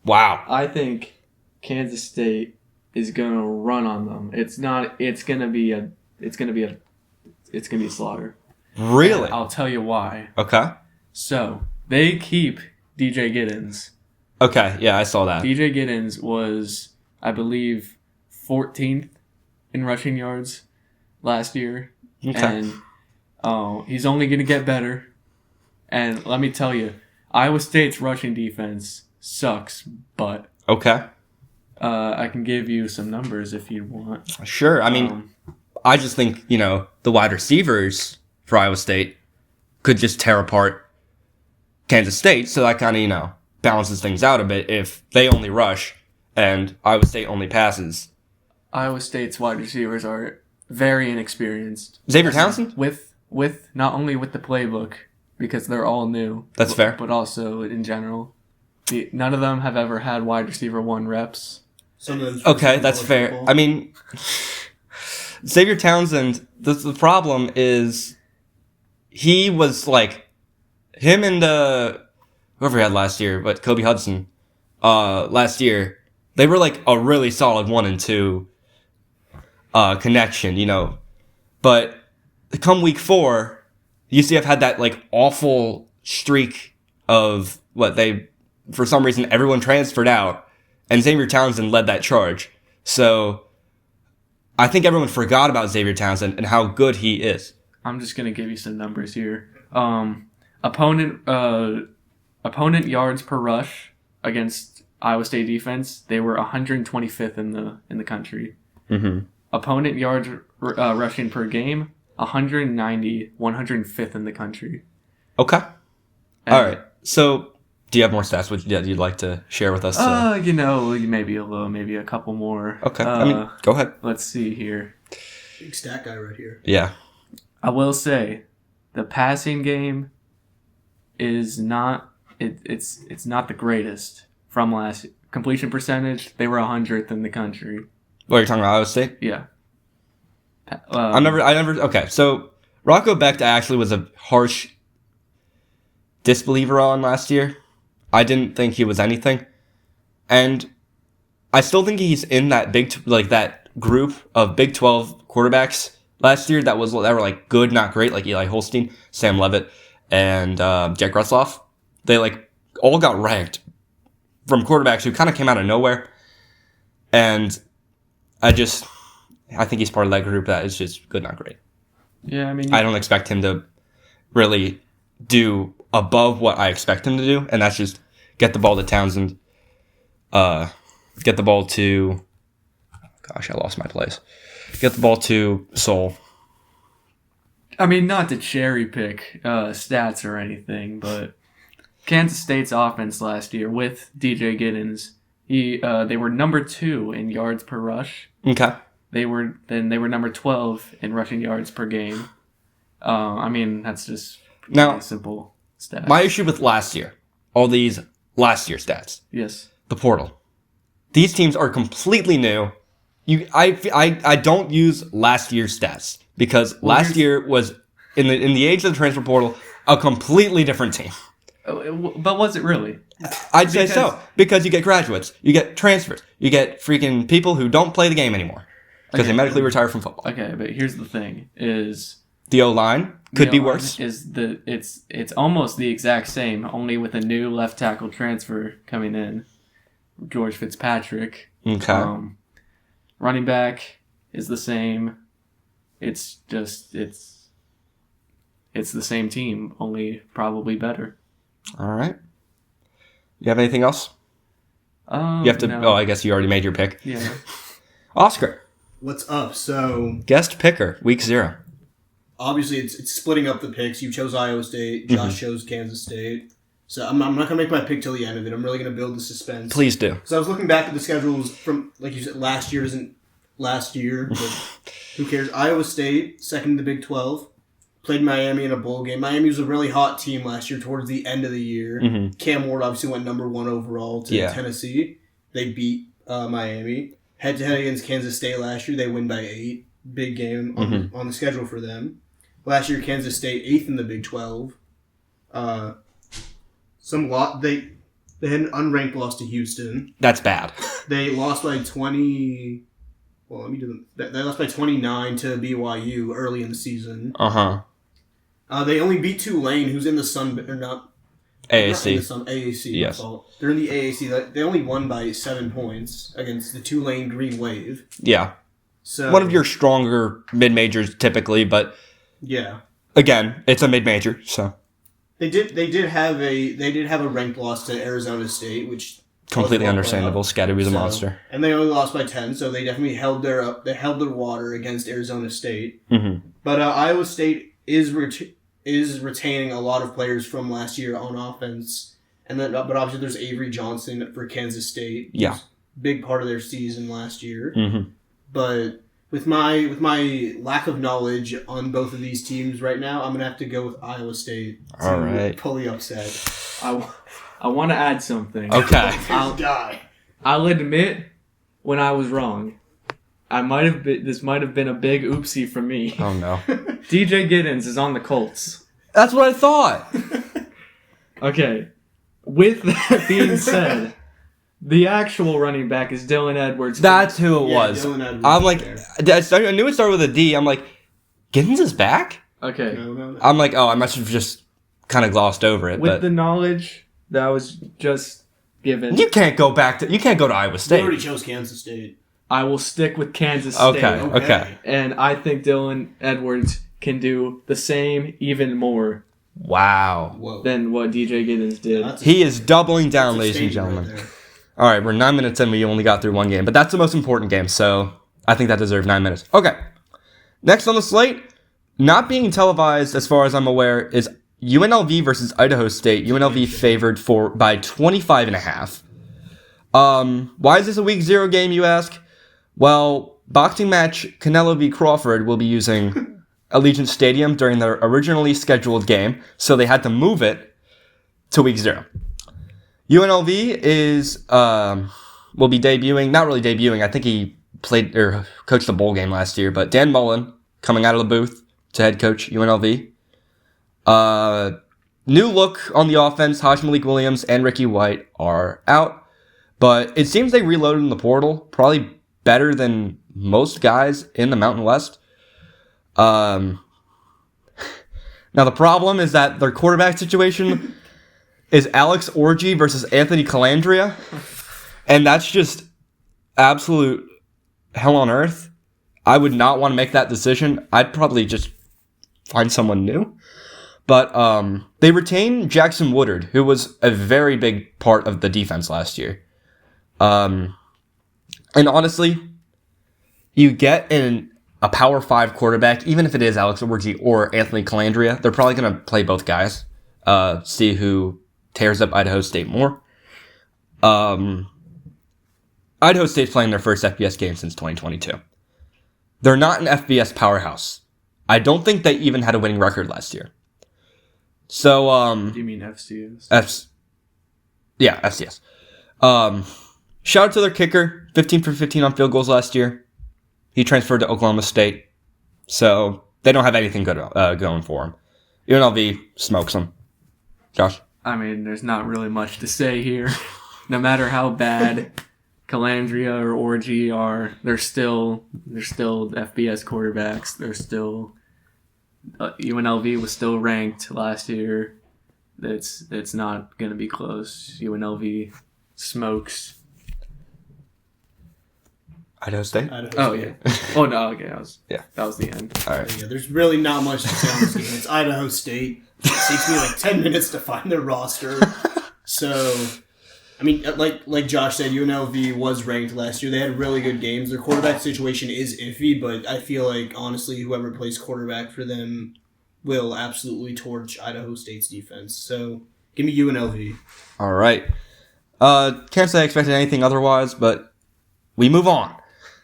Wow. I think Kansas State is going to run on them. It's going to be a slaughter. Really? And I'll tell you why. Okay. So, they keep DJ Giddens. Okay, yeah, I saw that. DJ Giddens was, I believe, 14th in rushing yards last year. Okay. And he's only going to get better. And let me tell you, Iowa State's rushing defense sucks, but okay. I can give you some numbers if you want. Sure. I mean, I just think, the wide receivers for Iowa State could just tear apart Kansas State, so that kind of, balances things out a bit if they only rush and Iowa State only passes. Iowa State's wide receivers are very inexperienced. Xavier Townsend? With not only with the playbook, because they're all new. That's fair. But also in general. None of them have ever had wide receiver 1 reps. Okay, that's fair. I mean, Xavier Townsend, the problem is he was him and whoever he had last year, but Kobe Hudson, last year, they were a really solid 1 and 2 connection, But come week 4, UCF had that awful streak of for some reason everyone transferred out, and Xavier Townsend led that charge. So I think everyone forgot about Xavier Townsend and how good he is. I'm just gonna give you some numbers here. Opponent yards per rush against Iowa State defense, they were 125th in the country. Mm-hmm. Opponent yards rushing per game, 105th in the country. Okay. All right. So Do you have more stats that you'd like to share with us? Maybe a couple more. Okay. Go ahead. Let's see here. Big stat guy right here. Yeah. I will say, the passing game is not. It's not the greatest from last completion percentage. They were 100th in the country. What, you're talking about Iowa State? Yeah. I never. Okay, so Rocco Becht actually was a harsh disbeliever on last year. I didn't think he was anything, and I still think he's in that that group of Big 12 quarterbacks last year that were like good, not great, like Eli Holstein, Sam Levitt, and Jack Retzloff. They like all got ranked from quarterbacks who kind of came out of nowhere, and I think he's part of that group that is just good, not great. Yeah, I don't expect him to really do above what I expect him to do, and that's just get the ball to Townsend, get the ball to, gosh, I lost my place. Get the ball to Sol. Not to cherry pick stats or anything, but Kansas State's offense last year with DJ Giddens, they were number 2 in yards per rush. Okay. They were number 12 in rushing yards per game. That's just now simple stats. My issue with last year, all these last year stats. Yes. The portal. These teams are completely new. I don't use last year's stats because last year was in the age of the transfer portal a completely different team. But was it really? I'd say so because you get graduates, you get transfers, you get freaking people who don't play the game anymore because they medically retire from football. Okay, but here's the thing: is the O-line could be worse. It's almost the exact same, only with a new left tackle transfer coming in, George Fitzpatrick. Okay. Running back is the same. It's just it's the same team, only probably better. All right. You have anything else? You have to. No. Oh, I guess you already made your pick. Yeah. Oscar. What's up? So Guest picker, week 0. obviously it's splitting up the picks. You chose Iowa State. Josh chose Kansas State. So I'm not gonna make my pick till the end of it. I'm really gonna build the suspense. Please do. So I was looking back at the schedules from, like you said, last year isn't last year, but who cares? Iowa State, second in the Big 12, played Miami in a bowl game. Miami was a really hot team last year towards the end of the year. Mm-hmm. Cam Ward obviously went number 1 overall to Tennessee. They beat Miami. Head-to-head against Kansas State last year, they win by 8. Big game on the schedule for them. Last year, Kansas State, 8th in the Big 12. They had an unranked loss to Houston. That's bad. They lost by 20. Well, let me do them. They lost by 29 to BYU early in the season. They only beat Tulane, who's in the Sun, or not AAC. AAC. Yes. They're in the AAC. They only won by 7 points against the Tulane Green Wave. Yeah. So one of your stronger mid majors typically, but yeah. Again, it's a mid major, so They did have a ranked loss to Arizona State, which completely understandable. Scatterby's a monster, and they only lost by 10, so they definitely held their water against Arizona State. Mm-hmm. But Iowa State is retaining a lot of players from last year on offense, but obviously there's Avery Johnson for Kansas State. Yeah, big part of their season last year. Mm-hmm. But with my lack of knowledge on both of these teams right now, I'm gonna have to go with Iowa State to pull the upset. I want to add something. Okay. I'll admit when I was wrong. This might have been a big oopsie for me. Oh no. DJ Giddens is on the Colts. That's what I thought. Okay. With that being said, the actual running back is Dylan Edwards. That's who it was. I'm like, I knew it started with a D. I'm like, Giddens is back? Okay. No. I'm like, oh, I must have just kind of glossed over it. With the knowledge that was just given, you can't go to Iowa State. You already chose Kansas State. I will stick with Kansas State. Okay. And I think Dylan Edwards can do the same, even more. Wow. Than what DJ Giddens did. He is doubling down, ladies and gentlemen. Right. All right, we're 9 minutes in. We only got through one game, but that's the most important game, so I think that deserves 9 minutes. Okay. Next on the slate, not being televised, as far as I'm aware, is UNLV versus Idaho State. UNLV favored by 25.5. Why is this a week 0 game, you ask? Well, boxing match Canelo v. Crawford will be using Allegiant Stadium during their originally scheduled game, so they had to move it to week 0. UNLV will be debuting, not really debuting, I think he played or coached the bowl game last year, but Dan Mullen coming out of the booth to head coach UNLV. New look on the offense, Haj Malik Williams and Ricky White are out, but it seems they reloaded in the portal, probably better than most guys in the Mountain West. Now the problem is that their quarterback situation is Alex Orji versus Anthony Calandria, and that's just absolute hell on earth. I would not want to make that decision. I'd probably just find someone new. But they retained Jackson Woodard, who was a very big part of the defense last year. And honestly, you get a Power 5 quarterback, even if it is Alex Orji or Anthony Calandria, they're probably going to play both guys, see who tears up Idaho State more. Idaho State's playing their first FBS game since 2022. They're not an FBS powerhouse. I don't think they even had a winning record last year. So, Do you mean FCS? FCS. Shout out to their kicker, 15 for 15 on field goals last year. He transferred to Oklahoma State, so they don't have anything good going for him. UNLV smokes them. Josh? I mean, there's not really much to say here. No matter how bad Calandria or Orji are, they're still FBS quarterbacks. They're still UNLV was still ranked last year. It's not going to be close. UNLV smokes Idaho State? Oh, yeah. Oh, no, okay. That was the end. All right. Yeah, there's really not much to say on this game. It's Idaho State. It takes me like 10 minutes to find their roster. So, I mean, like Josh said, UNLV was ranked last year. They had really good games. Their quarterback situation is iffy, but I feel like, honestly, whoever plays quarterback for them will absolutely torch Idaho State's defense. So, give me UNLV. All right. Can't say I expected anything otherwise, but we move on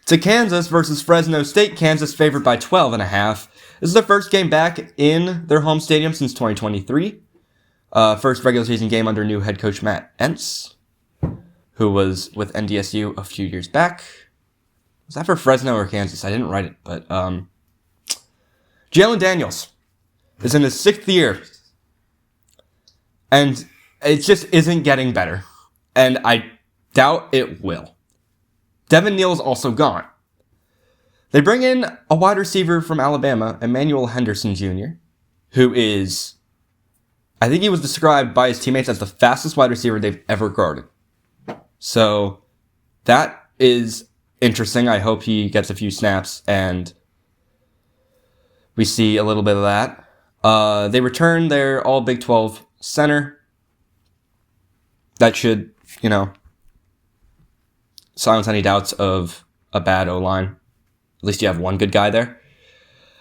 to Kansas versus Fresno State. Kansas favored by 12.5. This is their first game back in their home stadium since 2023. First regular season game under new head coach Matt Entz, who was with NDSU a few years back. Was that for Fresno or Kansas? I didn't write it, but Jalen Daniels is in his 6th year, and it just isn't getting better, and I doubt it will. Devin Neal's also gone. They bring in a wide receiver from Alabama, Emmanuel Henderson Jr., who is, I think he was described by his teammates as the fastest wide receiver they've ever guarded. So that is interesting. I hope he gets a few snaps and we see a little bit of that. They return their all Big 12 center. That should, silence any doubts of a bad O-line. At least you have one good guy there.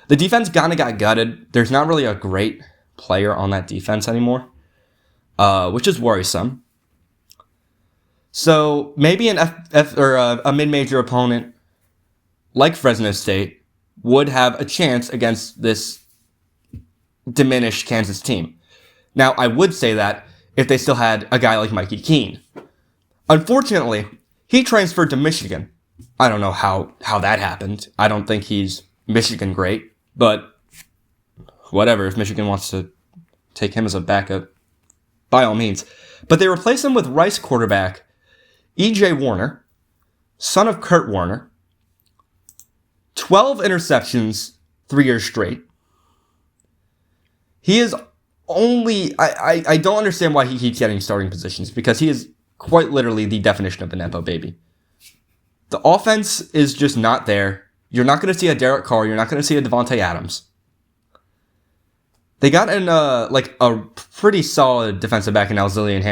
The defense kind of got gutted. There's not really a great player on that defense anymore, which is worrisome. So maybe a mid-major opponent like Fresno State would have a chance against this diminished Kansas team. Now, I would say that if they still had a guy like Mikey Keene. Unfortunately, he transferred to Michigan. I don't know how that happened. I don't think he's Michigan great, but whatever. If Michigan wants to take him as a backup, by all means. But they replace him with Rice quarterback E.J. Warner, son of Kurt Warner. 12 interceptions 3 years straight. He is only... I don't understand why he keeps getting starting positions, because he is quite literally the definition of a Nepo baby. The offense is just not there. You're not going to see a Derek Carr. You're not going to see a Devontae Adams. They got in a pretty solid defensive back in Alzillian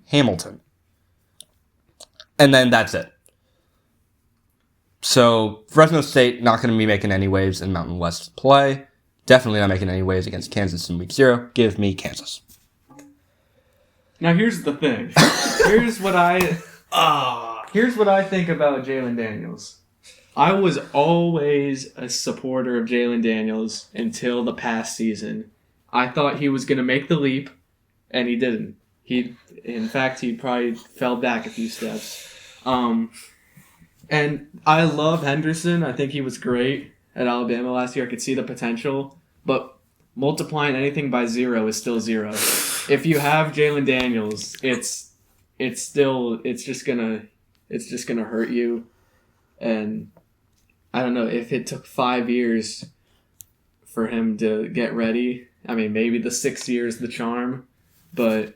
Hamilton. And then that's it. So Fresno State not going to be making any waves in Mountain West play. Definitely not making any waves against Kansas in week 0. Give me Kansas. Now here's the thing. Here's what I think about Jalen Daniels. I was always a supporter of Jalen Daniels until the past season. I thought he was going to make the leap, and he didn't. In fact, he probably fell back a few steps. And I love Henderson. I think he was great at Alabama last year. I could see the potential, but multiplying anything by 0 is still 0. If you have Jalen Daniels, it's just gonna hurt you. And I don't know if it took 5 years for him to get ready. I mean, maybe the 6th year is the charm, but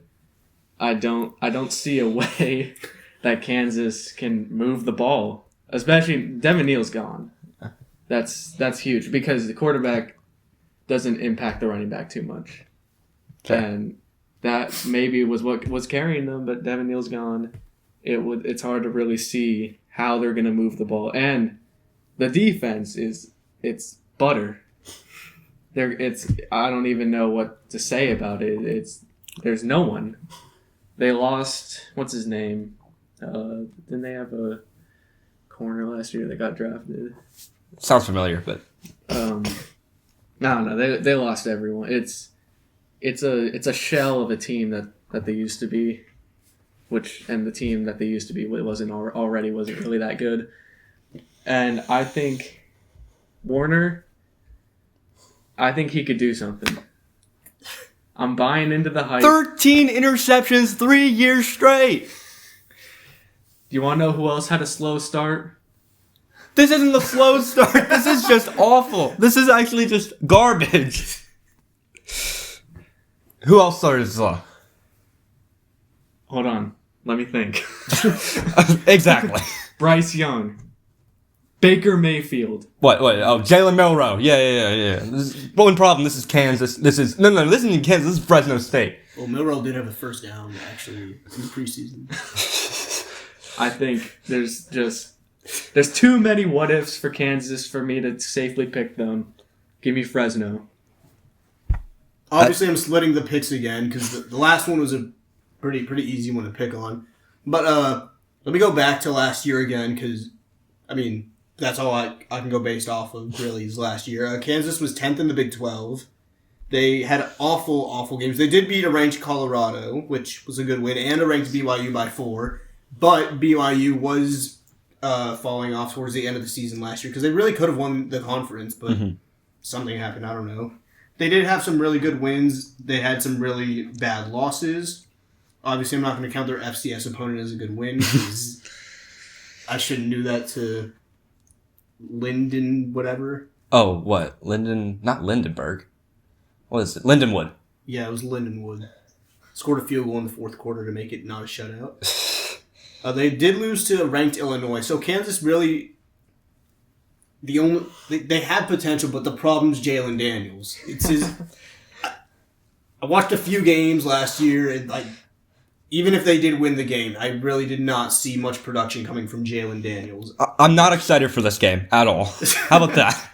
I don't see a way that Kansas can move the ball. Especially Devin Neal's gone. That's huge because the quarterback doesn't impact the running back too much. Okay. And that maybe was what was carrying them, but Devin Neal's gone. It's hard to really see how they're going to move the ball. And the defense it's butter. I don't even know what to say about it. There's no one. They lost, what's his name? Didn't they have a corner last year that got drafted? Sounds familiar, but no, they lost everyone. It's a shell of a team that they used to be, and the team that they used to be wasn't really that good. And I think Warner, I think he could do something. I'm buying into the hype. 13 interceptions 3 years straight. Do you want to know who else had a slow start? This isn't a slow start. This is just awful. This is actually just garbage. Who else started slow? Hold on. Let me think. Exactly. Bryce Young. Baker Mayfield. What? Oh, Jalen Milroe. Yeah. This is one problem. This is Kansas. This isn't Kansas. This is Fresno State. Well, Milroe did have a first down, actually, in the preseason. I think there's too many what ifs for Kansas for me to safely pick them. Give me Fresno. Obviously, I'm splitting the picks again because the last one was a pretty easy one to pick on. But let me go back to last year again because, I mean, that's all I can go based off of really is last year. Kansas was 10th in the Big 12. They had awful games. They did beat a ranked Colorado, which was a good win, and a ranked BYU by 4. But BYU was falling off towards the end of the season last year because they really could have won the conference, but something happened. I don't know. They did have some really good wins. They had some really bad losses. Obviously, I'm not going to count their FCS opponent as a good win because I shouldn't do that to Linden whatever. Oh, what? Not Lindenberg. What is it? Lindenwood. Yeah, it was Lindenwood. Scored a field goal in the fourth quarter to make it not a shutout. They did lose to ranked Illinois. So Kansas really, they had potential, but the problem's Jalen Daniels. It's his. I watched a few games last year, and even if they did win the game, I really did not see much production coming from Jalen Daniels. I'm not excited for this game at all. How about that?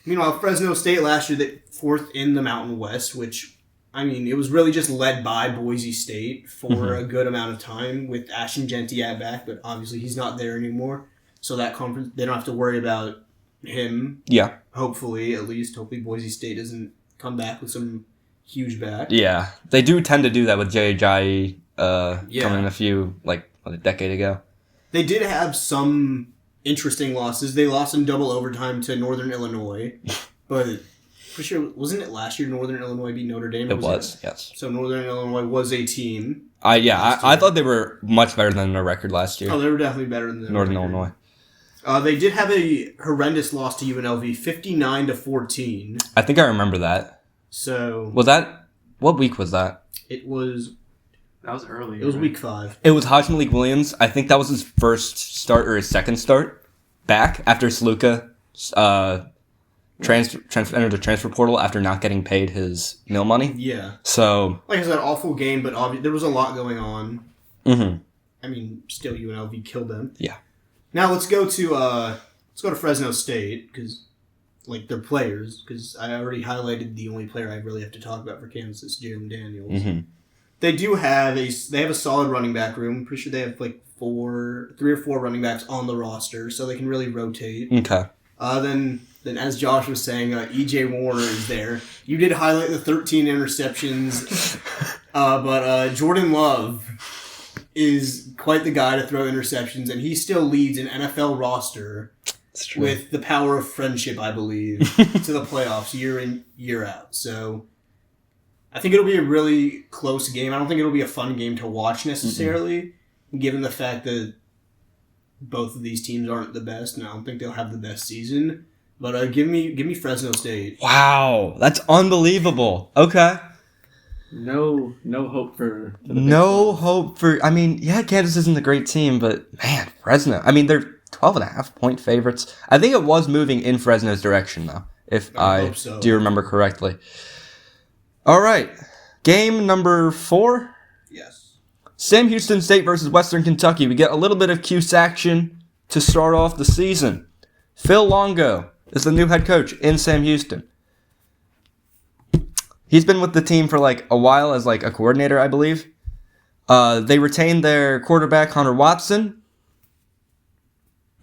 Meanwhile, Fresno State last year, they 4th in the Mountain West, which, I mean, it was really just led by Boise State for a good amount of time with Ashton Genty at back, but obviously he's not there anymore. So that conference, they don't have to worry about him. Yeah. Hopefully, at least. Hopefully Boise State doesn't come back with some huge back. Yeah. They do tend to do that with J.J. coming in a decade ago. They did have some interesting losses. They lost in double overtime to Northern Illinois, but pretty sure, wasn't it last year Northern Illinois beat Notre Dame? It was, yes. So Northern Illinois was a team. I thought they were much better than their record last year. Oh, they were definitely better than Northern Illinois. They did have a horrendous loss to UNLV, 59-14. I think I remember that. So what week was that? It was. That was early. It was week 5. It was Heisman Malik Williams. I think that was his first start or his second start back after Sluka entered the transfer portal after not getting paid his meal money. Yeah. So, like I said, awful game, but there was a lot going on. Mm-hmm. I mean, still UNLV killed them. Yeah. Now let's go to Fresno State because like their players, because I already highlighted the only player I really have to talk about for Kansas, Jalen Daniels. Mm-hmm. They do have a solid running back room. I'm pretty sure they have like 3 or 4 running backs on the roster, so they can really rotate. Okay. Then as Josh was saying, EJ Warner is there. You did highlight the 13 interceptions, but Jordan Love is quite the guy to throw interceptions, and he still leads an NFL roster with the power of friendship, I believe, to the playoffs year in, year out. So I think it'll be a really close game. I don't think it'll be a fun game to watch necessarily, given the fact that both of these teams aren't the best, and I don't think they'll have the best season. But give me Fresno State. Wow, that's unbelievable. Okay. No hope for the no hope for. I mean, yeah, Kansas isn't a great team, but man, Fresno. I mean, they're 12.5-point favorites. I think it was moving in Fresno's direction, though, if I do remember correctly. All right, game number 4. Yes. Sam Houston State versus Western Kentucky. We get a little bit of Cuse action to start off the season. Phil Longo is the new head coach in Sam Houston. He's been with the team for like a while as like a coordinator, I believe. They retained their quarterback, Hunter Watson.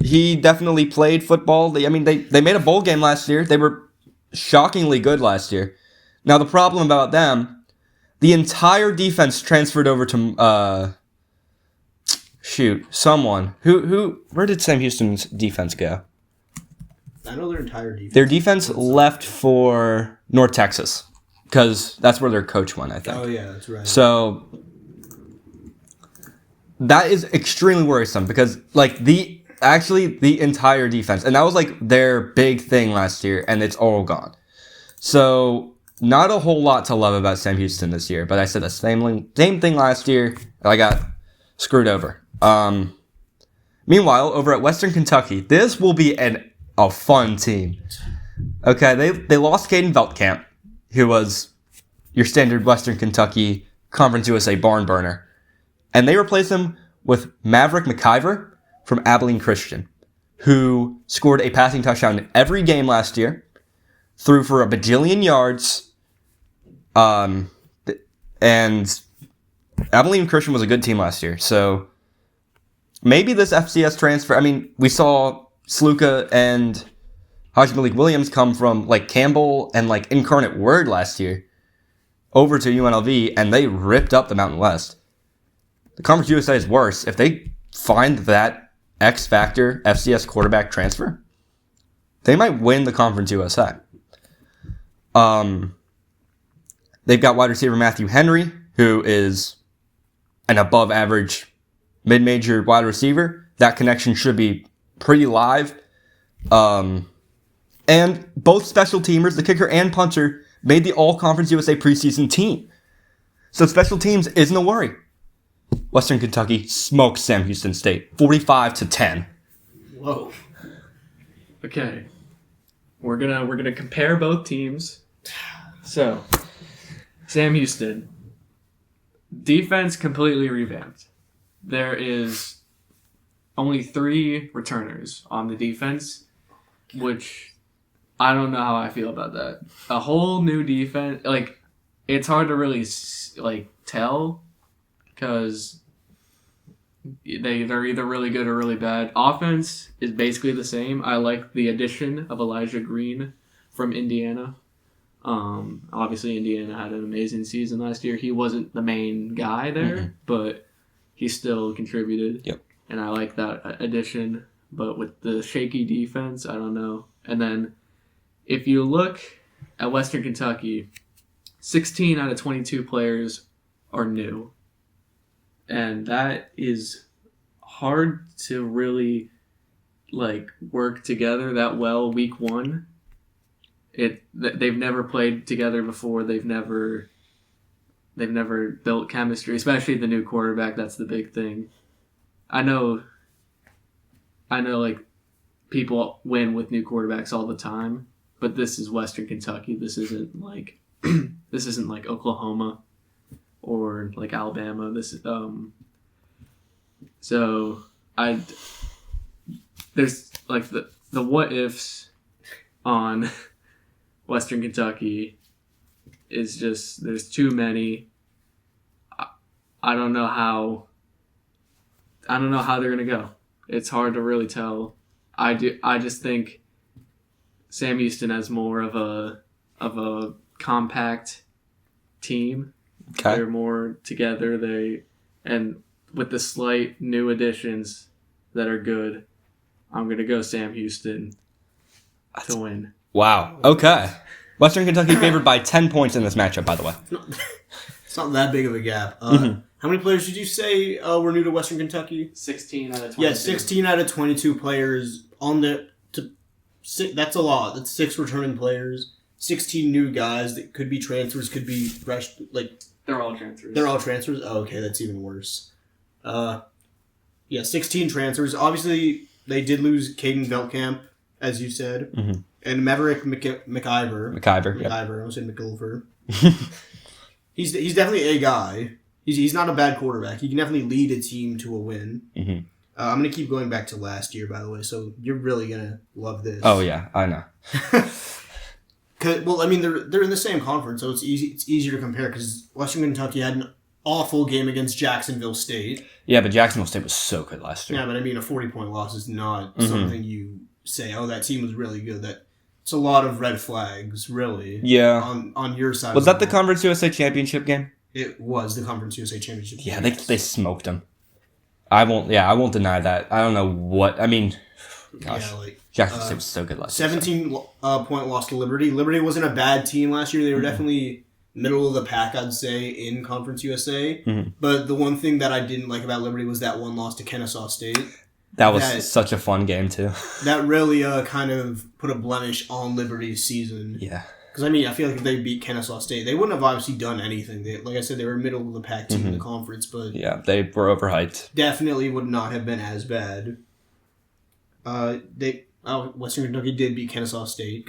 He definitely played football. They made a bowl game last year. They were shockingly good last year. Now, the problem about them, the entire defense transferred over to, someone. Where did Sam Houston's defense go? I know their entire defense. Their defense left for North Texas, because that's where their coach went, I think. Oh, yeah, that's right. So, that is extremely worrisome, because, like, the entire defense, and that was, like, their big thing last year, and it's all gone. So, not a whole lot to love about Sam Houston this year, but I said the same thing last year, and I got screwed over. Meanwhile, over at Western Kentucky, this will be a fun team. Okay, they lost Caden Veltkamp, who was your standard Western Kentucky Conference USA barn burner, and they replaced him with Maverick McIver from Abilene Christian, who scored a passing touchdown in every game last year, threw for a bajillion yards, and Abilene Christian was a good team last year, so maybe this FCS transfer, I mean, we saw Sluka and Haji Malik Williams come from like Campbell and like Incarnate Word last year over to UNLV, and they ripped up the Mountain West. The Conference USA is worse. If they find that X Factor FCS quarterback transfer, they might win the Conference USA. They've got wide receiver Matthew Henry, who is an above average mid-major wide receiver. That connection should be pretty live. And both special teamers, the kicker and punter, made the All-Conference USA preseason team. So special teams isn't a worry. Western Kentucky smoked Sam Houston State 45-10. Whoa. Okay. We're gonna compare both teams. So, Sam Houston. Defense completely revamped. There is only 3 returners on the defense, which I don't know how I feel about that. A whole new defense, like, it's hard to really, like, tell, because they're either really good or really bad. Offense is basically the same. I like the addition of Elijah Green from Indiana. Obviously, Indiana had an amazing season last year. He wasn't the main guy there, but he still contributed. Yep. And I like that addition. But with the shaky defense, I don't know. And then if you look at Western Kentucky, 16 out of 22 players are new. And that is hard to really like work together that well week 1. They've never played together before. They've never built chemistry, especially the new quarterback. That's the big thing. I know like people win with new quarterbacks all the time, but this is Western Kentucky. This isn't like Oklahoma or like Alabama. This is so there's like the what ifs on Western Kentucky is just there's too many. I don't know how they're gonna go. It's hard to really tell. I just think Sam Houston has more of a compact team. Okay. They're more together. And with the slight new additions that are good, I'm gonna go Sam Houston to win. Wow. Okay. Western Kentucky favored by 10 points in this matchup, by the way. It's not that big of a gap. How many players did you say were new to Western Kentucky? 16 out of 22. Yeah, 16 out of 22 players on that's a lot. That's 6 returning players, 16 new guys that could be transfers, could be fresh. Like they're all transfers. They're all transfers. Oh, okay, that's even worse. 16 transfers. Obviously, they did lose Caden Veltkamp, as you said, and Maverick McIver. Yep. I almost said McIlver. He's definitely a guy. He's not a bad quarterback. He can definitely lead a team to a win. I'm going to keep going back to last year, by the way, so you're really going to love this. Oh, yeah, I know. Well, I mean, they're in the same conference, so it's easier to compare because Western Kentucky had an awful game against Jacksonville State. Yeah, but Jacksonville State was so good last year. Yeah, but I mean, a 40-point loss is not something you say, oh, that team was really good. It's a lot of red flags, really. Yeah. On your side. Was that the Conference USA Championship game? It was the Conference USA Championship. Yeah, they smoked them. I won't deny that. I don't know what. I mean, gosh, yeah, Jackson State was so good last year. 17-point loss to Liberty. Liberty wasn't a bad team last year. They were definitely middle of the pack, I'd say, in Conference USA. But the one thing that I didn't like about Liberty was that one loss to Kennesaw State. That was such a fun game, too. That really kind of put a blemish on Liberty's season. Yeah. Because, I mean, I feel like if they beat Kennesaw State, they wouldn't have obviously done anything. Like I said, they were middle of the pack team in the conference, but yeah, they were overhyped. Definitely would not have been as bad. Western Kentucky did beat Kennesaw State.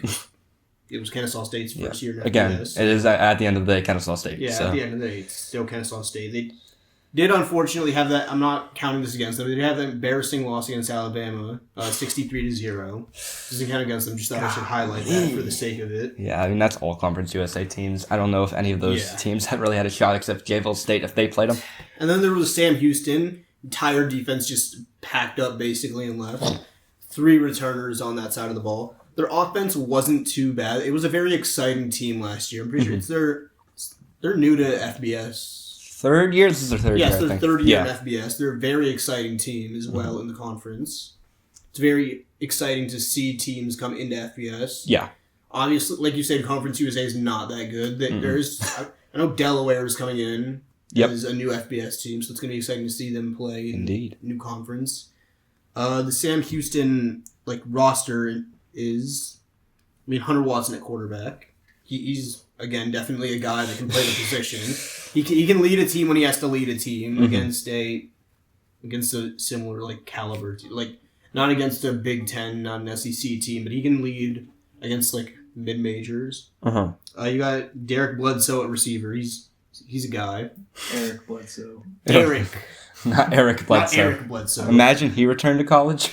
It was Kennesaw State's first year in FBS. Again, it is at the end of the day Kennesaw State. Yeah, so. at the end of the day, it's still Kennesaw State. They did unfortunately have that. I'm not counting this against them. They did have that embarrassing loss against Alabama, 63-0. Doesn't count against them. Just thought I should highlight that for the sake of it. Yeah, I mean that's all Conference USA teams. I don't know if any of those teams had really had a shot except Jayville State if they played them. And then there was Sam Houston. Entire defense just packed up basically and left. 3 returners on that side of the ball. Their offense wasn't too bad. It was a very exciting team last year. I'm pretty sure they're new to FBS. Third year? This is their third year, Yes, their third year in Yeah. FBS. They're a very exciting team as well in the conference. It's very exciting to see teams come into FBS. Yeah. Obviously, like you said, Conference USA is not that good. I know Delaware is coming in as a new FBS team, so it's going to be exciting to see them play in new conference. The Sam Houston roster is, Hunter Watson at quarterback. He's again definitely a guy that can play the position. He can lead a team when he has to lead a team against a similar caliber team. Not against a Big Ten, not an SEC team, but he can lead against mid majors. You got Derek Bledsoe at receiver. He's a guy. Eric Bledsoe. Eric. Not Eric Bledsoe. Not Eric Bledsoe. Imagine he returned to college.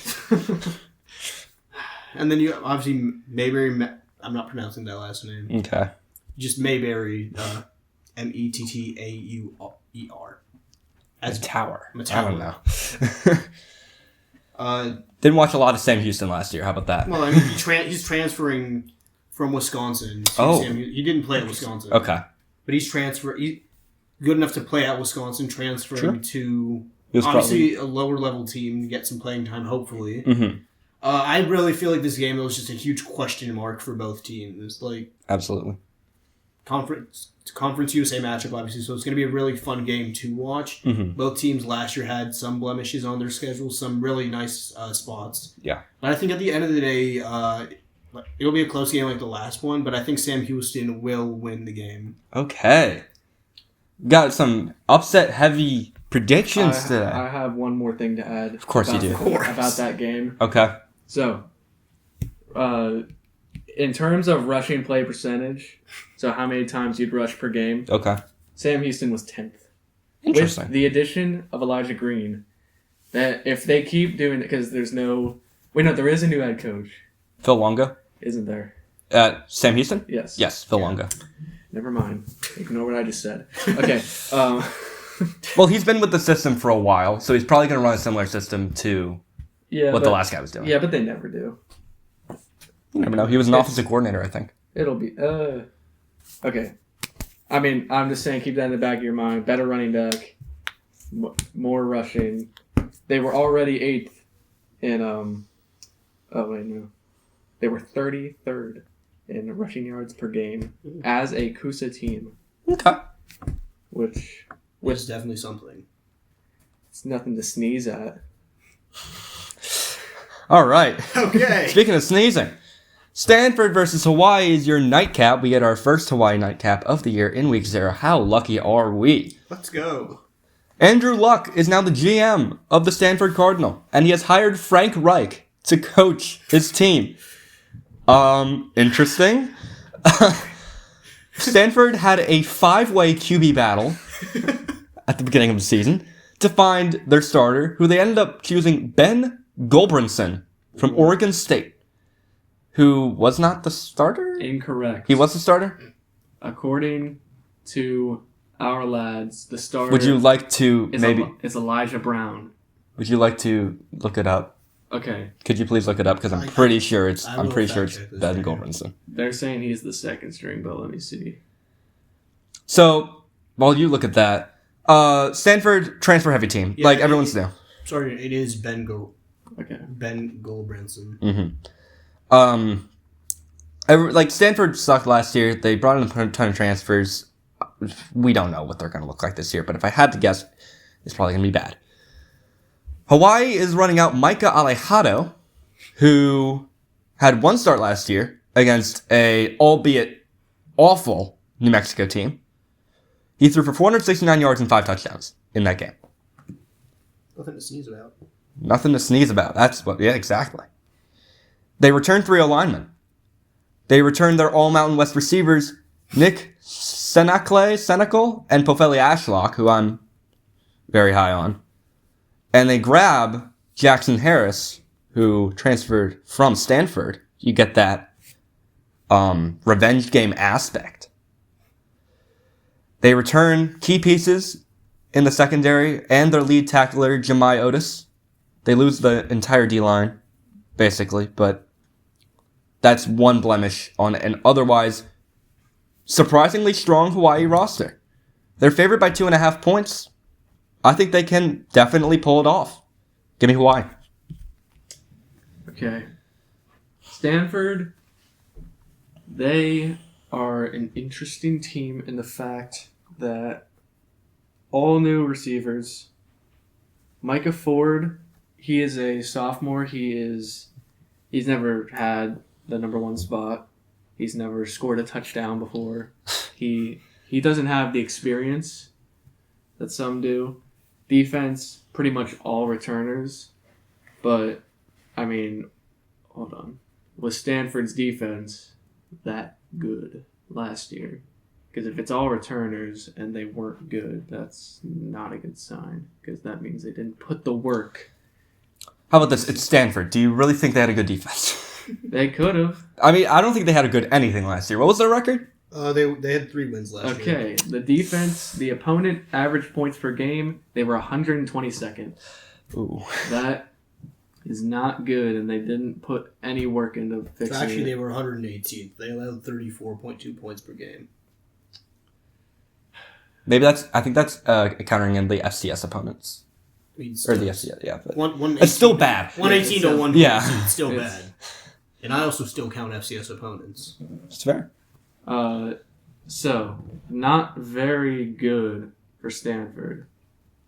And then you obviously Mayberry. I'm not pronouncing that last name. Okay. Just Mayberry. Mettaur. As Tower. Tower. I don't know. Didn't watch a lot of Sam Houston last year. How about that? Well, I mean, he's transferring from Wisconsin. He didn't play at Wisconsin. Okay. But he's good enough to play at Wisconsin, transferring to obviously a lower level team to get some playing time, hopefully. I really feel like this game was just a huge question mark for both teams. Absolutely. Conference USA matchup, obviously, so it's going to be a really fun game to watch. Both teams last year had some blemishes on their schedule, some really nice spots. Yeah. But I think at the end of the day, it'll be a close game like the last one, but I think Sam Houston will win the game. Okay. Got some upset-heavy predictions today. I have one more thing to add. Of course you do. About that game. Okay. So, in terms of rushing play percentage, so how many times you'd rush per game, Okay. Sam Houston was 10th. Interesting. With the addition of Elijah Green, that if they keep doing it, because there is a new head coach. Phil Longo? Isn't there? Sam Houston? Yes. Yes, Phil Longo. Never mind. Ignore what I just said. Okay. Well, he's been with the system for a while, so he's probably going to run a similar system to what the last guy was doing. Yeah, but they never do. You never know. He was an offensive coordinator, I think. It'll be... Okay. I mean, I'm just saying, keep that in the back of your mind. Better running back. More rushing. They were already 8th in... Oh, wait, no. They were 33rd in rushing yards per game as a Kusa team. Okay. Which is definitely something. It's nothing to sneeze at. All right. Okay. Speaking of sneezing, Stanford versus Hawaii is your nightcap. We get our first Hawaii nightcap of the year in week 0. How lucky are we? Let's go. Andrew Luck is now the GM of the Stanford Cardinal, and he has hired Frank Reich to coach his team. Interesting. Stanford had a 5-way QB battle at the beginning of the season to find their starter, who they ended up choosing Ben Gulbranson from Oregon State, who was not the starter? Incorrect. He was the starter? According to our lads, the starter... Would you like to It's Elijah Brown. Would you like to look it up? Okay. Could you please look it up? Because I'm pretty sure it's Ben Gulbranson. They're saying he's the second string, but let me see. So, while you look at that, Stanford transfer heavy team, like everyone's new. Sorry, it is Ben Gulbranson. Stanford sucked last year. They brought in a ton of transfers. We don't know what they're going to look like this year, but if I had to guess, it's probably going to be bad. Hawaii is running out Micah Alejado, who had one start last year against a, albeit awful, New Mexico team. He threw for 469 yards and 5 touchdowns in that game. Nothing to sneeze about. Nothing to sneeze about. Yeah, exactly. They returned 3 linemen. They returned their All-Mountain West receivers, Nick Senacle and Pofeli Ashlock, who I'm very high on. And they grab Jackson Harris, who transferred from Stanford. You get that revenge game aspect. They return key pieces in the secondary and their lead tackler, Jemai Otis. They lose the entire D-line, basically, but that's one blemish on an otherwise surprisingly strong Hawaii roster. They're favored by 2.5 points. I think they can definitely pull it off. Give me Hawaii. Okay. Stanford, they are an interesting team in the fact that all new receivers. Micah Ford, he is a sophomore. He's never had the number 1 spot. He's never scored a touchdown before. He doesn't have the experience that some do. Defense, pretty much all returners. But, I mean, hold on. Was Stanford's defense that good last year? Because if it's all returners and they weren't good, that's not a good sign. Because that means they didn't put the work. How about this? It's Stanford. Do you really think they had a good defense? They could have. I mean, I don't think they had a good anything last year. What was their record? They had 3 wins last year. Okay, the defense, the opponent average points per game, they were 122nd. Ooh. That is not good, and they didn't put any work into fixing it. Actually, they were 118th. They allowed 34.2 points per game. Maybe I think that's countering in the FCS opponents. I mean, or the FCS, yeah. But it's still bad. 118 to 1. Yeah. It's still bad. And I also still count FCS opponents. It's fair. So, not very good for Stanford.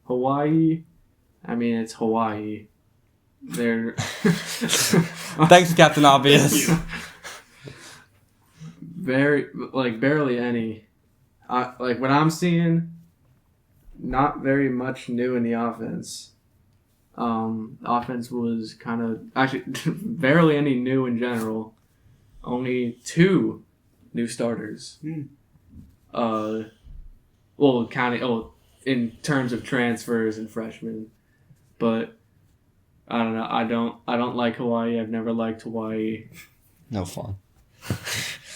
Hawaii, I mean, it's Hawaii. They're... Thanks, Captain Obvious. Barely any. What I'm seeing, not very much new in the offense. Offense was kind of... Actually, barely any new in general. Only 2 new starters. In terms of transfers and freshmen. But I don't know. I don't like Hawaii. I've never liked Hawaii. No fun.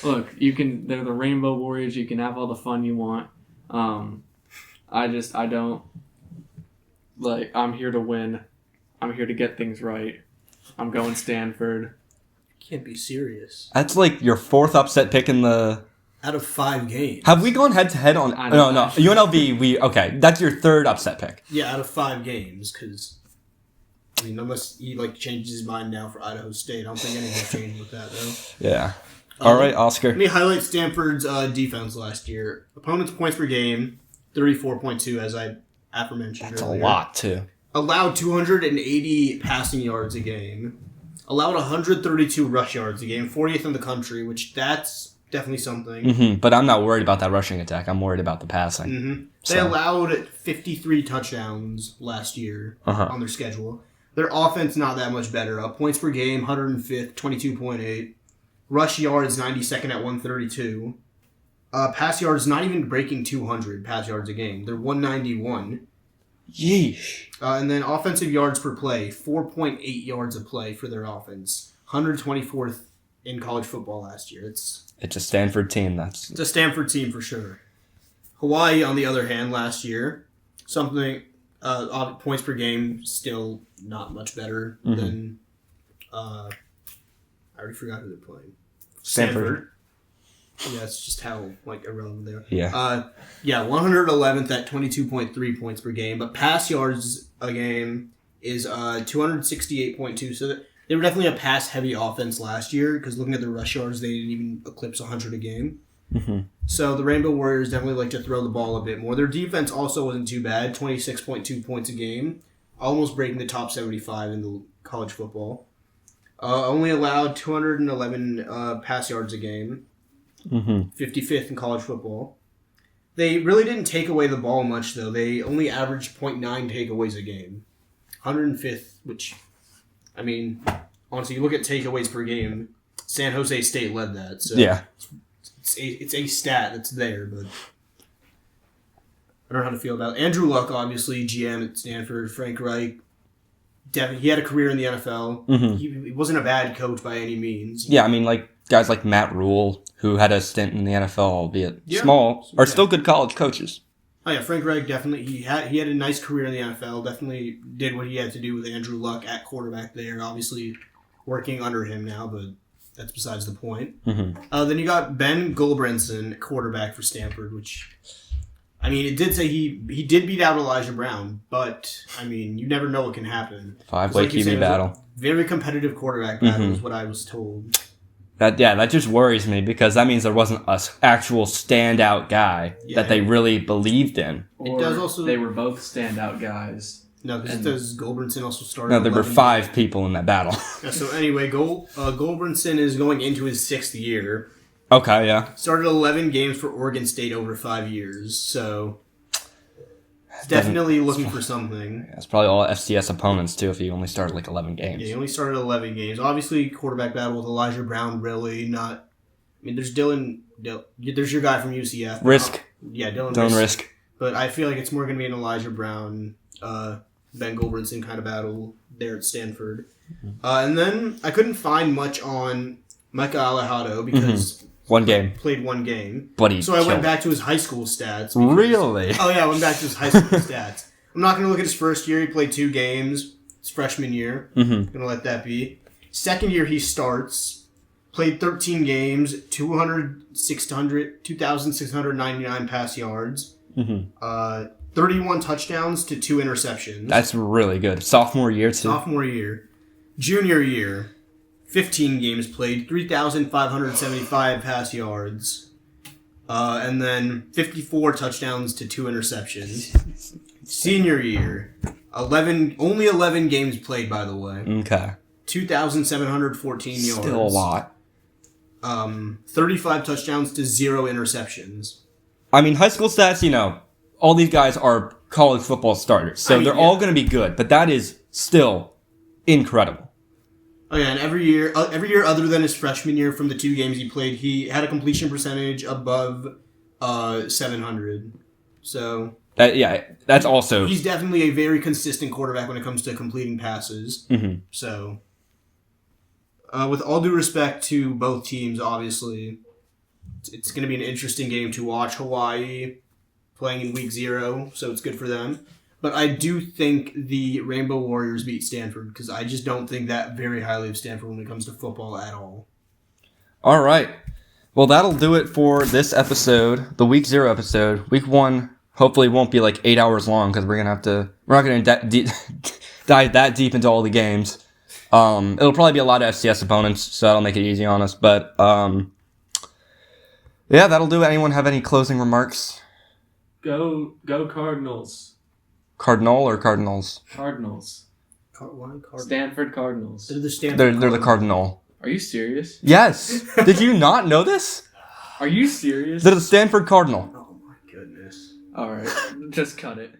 Look, they're the Rainbow Warriors. You can have all the fun you want. I don't, like, I'm here to win. I'm here to get things right. I'm going Stanford. Can't be serious. That's like your 4th upset pick in the... Out of 5 games. Have we gone head-to-head on... No. UNLV, okay, that's your 3rd upset pick. Yeah, out of 5 games, because... I mean, unless he, like, changes his mind now for Idaho State. I don't think anything will change with that, though. Yeah. All right, Oscar. Let me highlight Stanford's defense last year. Opponents' points per game, 34.2, as I aforementioned That's earlier. a lot, too. Allowed 280 passing yards a game. Allowed 132 rush yards a game, 40th in the country, which that's definitely something. Mm-hmm. But I'm not worried about that rushing attack. I'm worried about the passing. Mm-hmm. They allowed 53 touchdowns last year on their schedule. Their offense not that much better. Points per game, 105th, 22.8. Rush yards, 92nd at 132. Pass yards, not even breaking 200 pass yards a game. They're 191. Yeesh. And then offensive yards per play, 4.8 yards a play for their offense. 124th in college football last year. It's a Stanford team. It's a Stanford team for sure. Hawaii, on the other hand, last year, points per game, still not much better than... I already forgot who they're playing. Stanford. Yeah, it's just how irrelevant they are. Yeah. 111th at 22.3 points per game, but pass yards a game is 268.2. So they were definitely a pass-heavy offense last year, because looking at the rush yards, they didn't even eclipse 100 a game. Mm-hmm. So the Rainbow Warriors definitely like to throw the ball a bit more. Their defense also wasn't too bad, 26.2 points a game, almost breaking the top 75 in the college football. Only allowed 211 pass yards a game. 55th in college football. They really didn't take away the ball much, though. They only averaged 0.9 takeaways a game. 105th, which, I mean, honestly, you look at takeaways per game, San Jose State led that. So yeah. It's a stat that's there, but I don't know how to feel about it. Andrew Luck, obviously, GM at Stanford. Frank Reich, he had a career in the NFL. Mm-hmm. He wasn't a bad coach by any means. Yeah, I mean, guys like Matt Rule, who had a stint in the NFL, albeit small, are still good college coaches. Oh yeah, Frank Reich definitely he had a nice career in the NFL. Definitely did what he had to do with Andrew Luck at quarterback there. Obviously, working under him now, but that's besides the point. Mm-hmm. Then you got Ben Gulbranson, quarterback for Stanford, which, I mean, it did say he did beat out Elijah Brown, but I mean, you never know what can happen. 5-way QB battle. Very competitive quarterback battle is what I was told. That just worries me, because that means there wasn't an actual standout guy that they really believed in. Or it does also, they were both standout guys. No, because Gulbranson also started. No, there were 5 people in that battle. Yeah, so anyway, Gulbranson is going into his 6th year. Okay, yeah. Started 11 games for Oregon State over 5 years, so definitely looking for something. That's probably all FCS opponents, too, if he only started 11 games. Yeah, he only started 11 games. Obviously, quarterback battle with Elijah Brown, really not... I mean, there's there's your guy from UCF. Risk. Dylan Risk. But I feel like it's more going to be an Elijah Brown, Ben Gulbranson kind of battle there at Stanford. And then I couldn't find much on Micah Alejado because... One game. Played one game. But so I went back to his high school stats. Really? Oh, yeah, I went back to his high school stats. I'm not going to look at his first year. He played 2 games. His freshman year. Going to let that be. Second year, he starts. Played 13 games. 2,699 pass yards. 31 touchdowns to 2 interceptions. That's really good. Sophomore year, too. Sophomore year. Junior year. 15 games played, 3,575 pass yards, and then 54 touchdowns to 2 interceptions. Senior year, only 11 games played, by the way. Okay. 2,714 yards. Still a lot. 35 touchdowns to 0 interceptions. I mean, high school stats, all these guys are college football starters, so they're all going to be good, but that is still incredible. Oh yeah, and every year other than his freshman year, from the 2 games he played, he had a completion percentage above 700. So that's also... He's definitely a very consistent quarterback when it comes to completing passes. So With all due respect to both teams, obviously, it's going to be an interesting game to watch. Hawaii playing in week 0, so it's good for them. But I do think the Rainbow Warriors beat Stanford because I just don't think that very highly of Stanford when it comes to football at all. All right. Well, that'll do it for this episode, the week 0 episode. Week 1 hopefully won't be like 8 hours long because we're not going to dive that deep into all the games. It'll probably be a lot of FCS opponents, so that'll make it easy on us. But yeah, that'll do it. Anyone have any closing remarks? Go Cardinals. Cardinal or Cardinals? Cardinals. Why Stanford Cardinals. They're the Stanford. They're the Cardinal. Are you serious? Yes. Did you not know this? Are you serious? They're the Stanford Cardinal. Oh my goodness. All right, just cut it.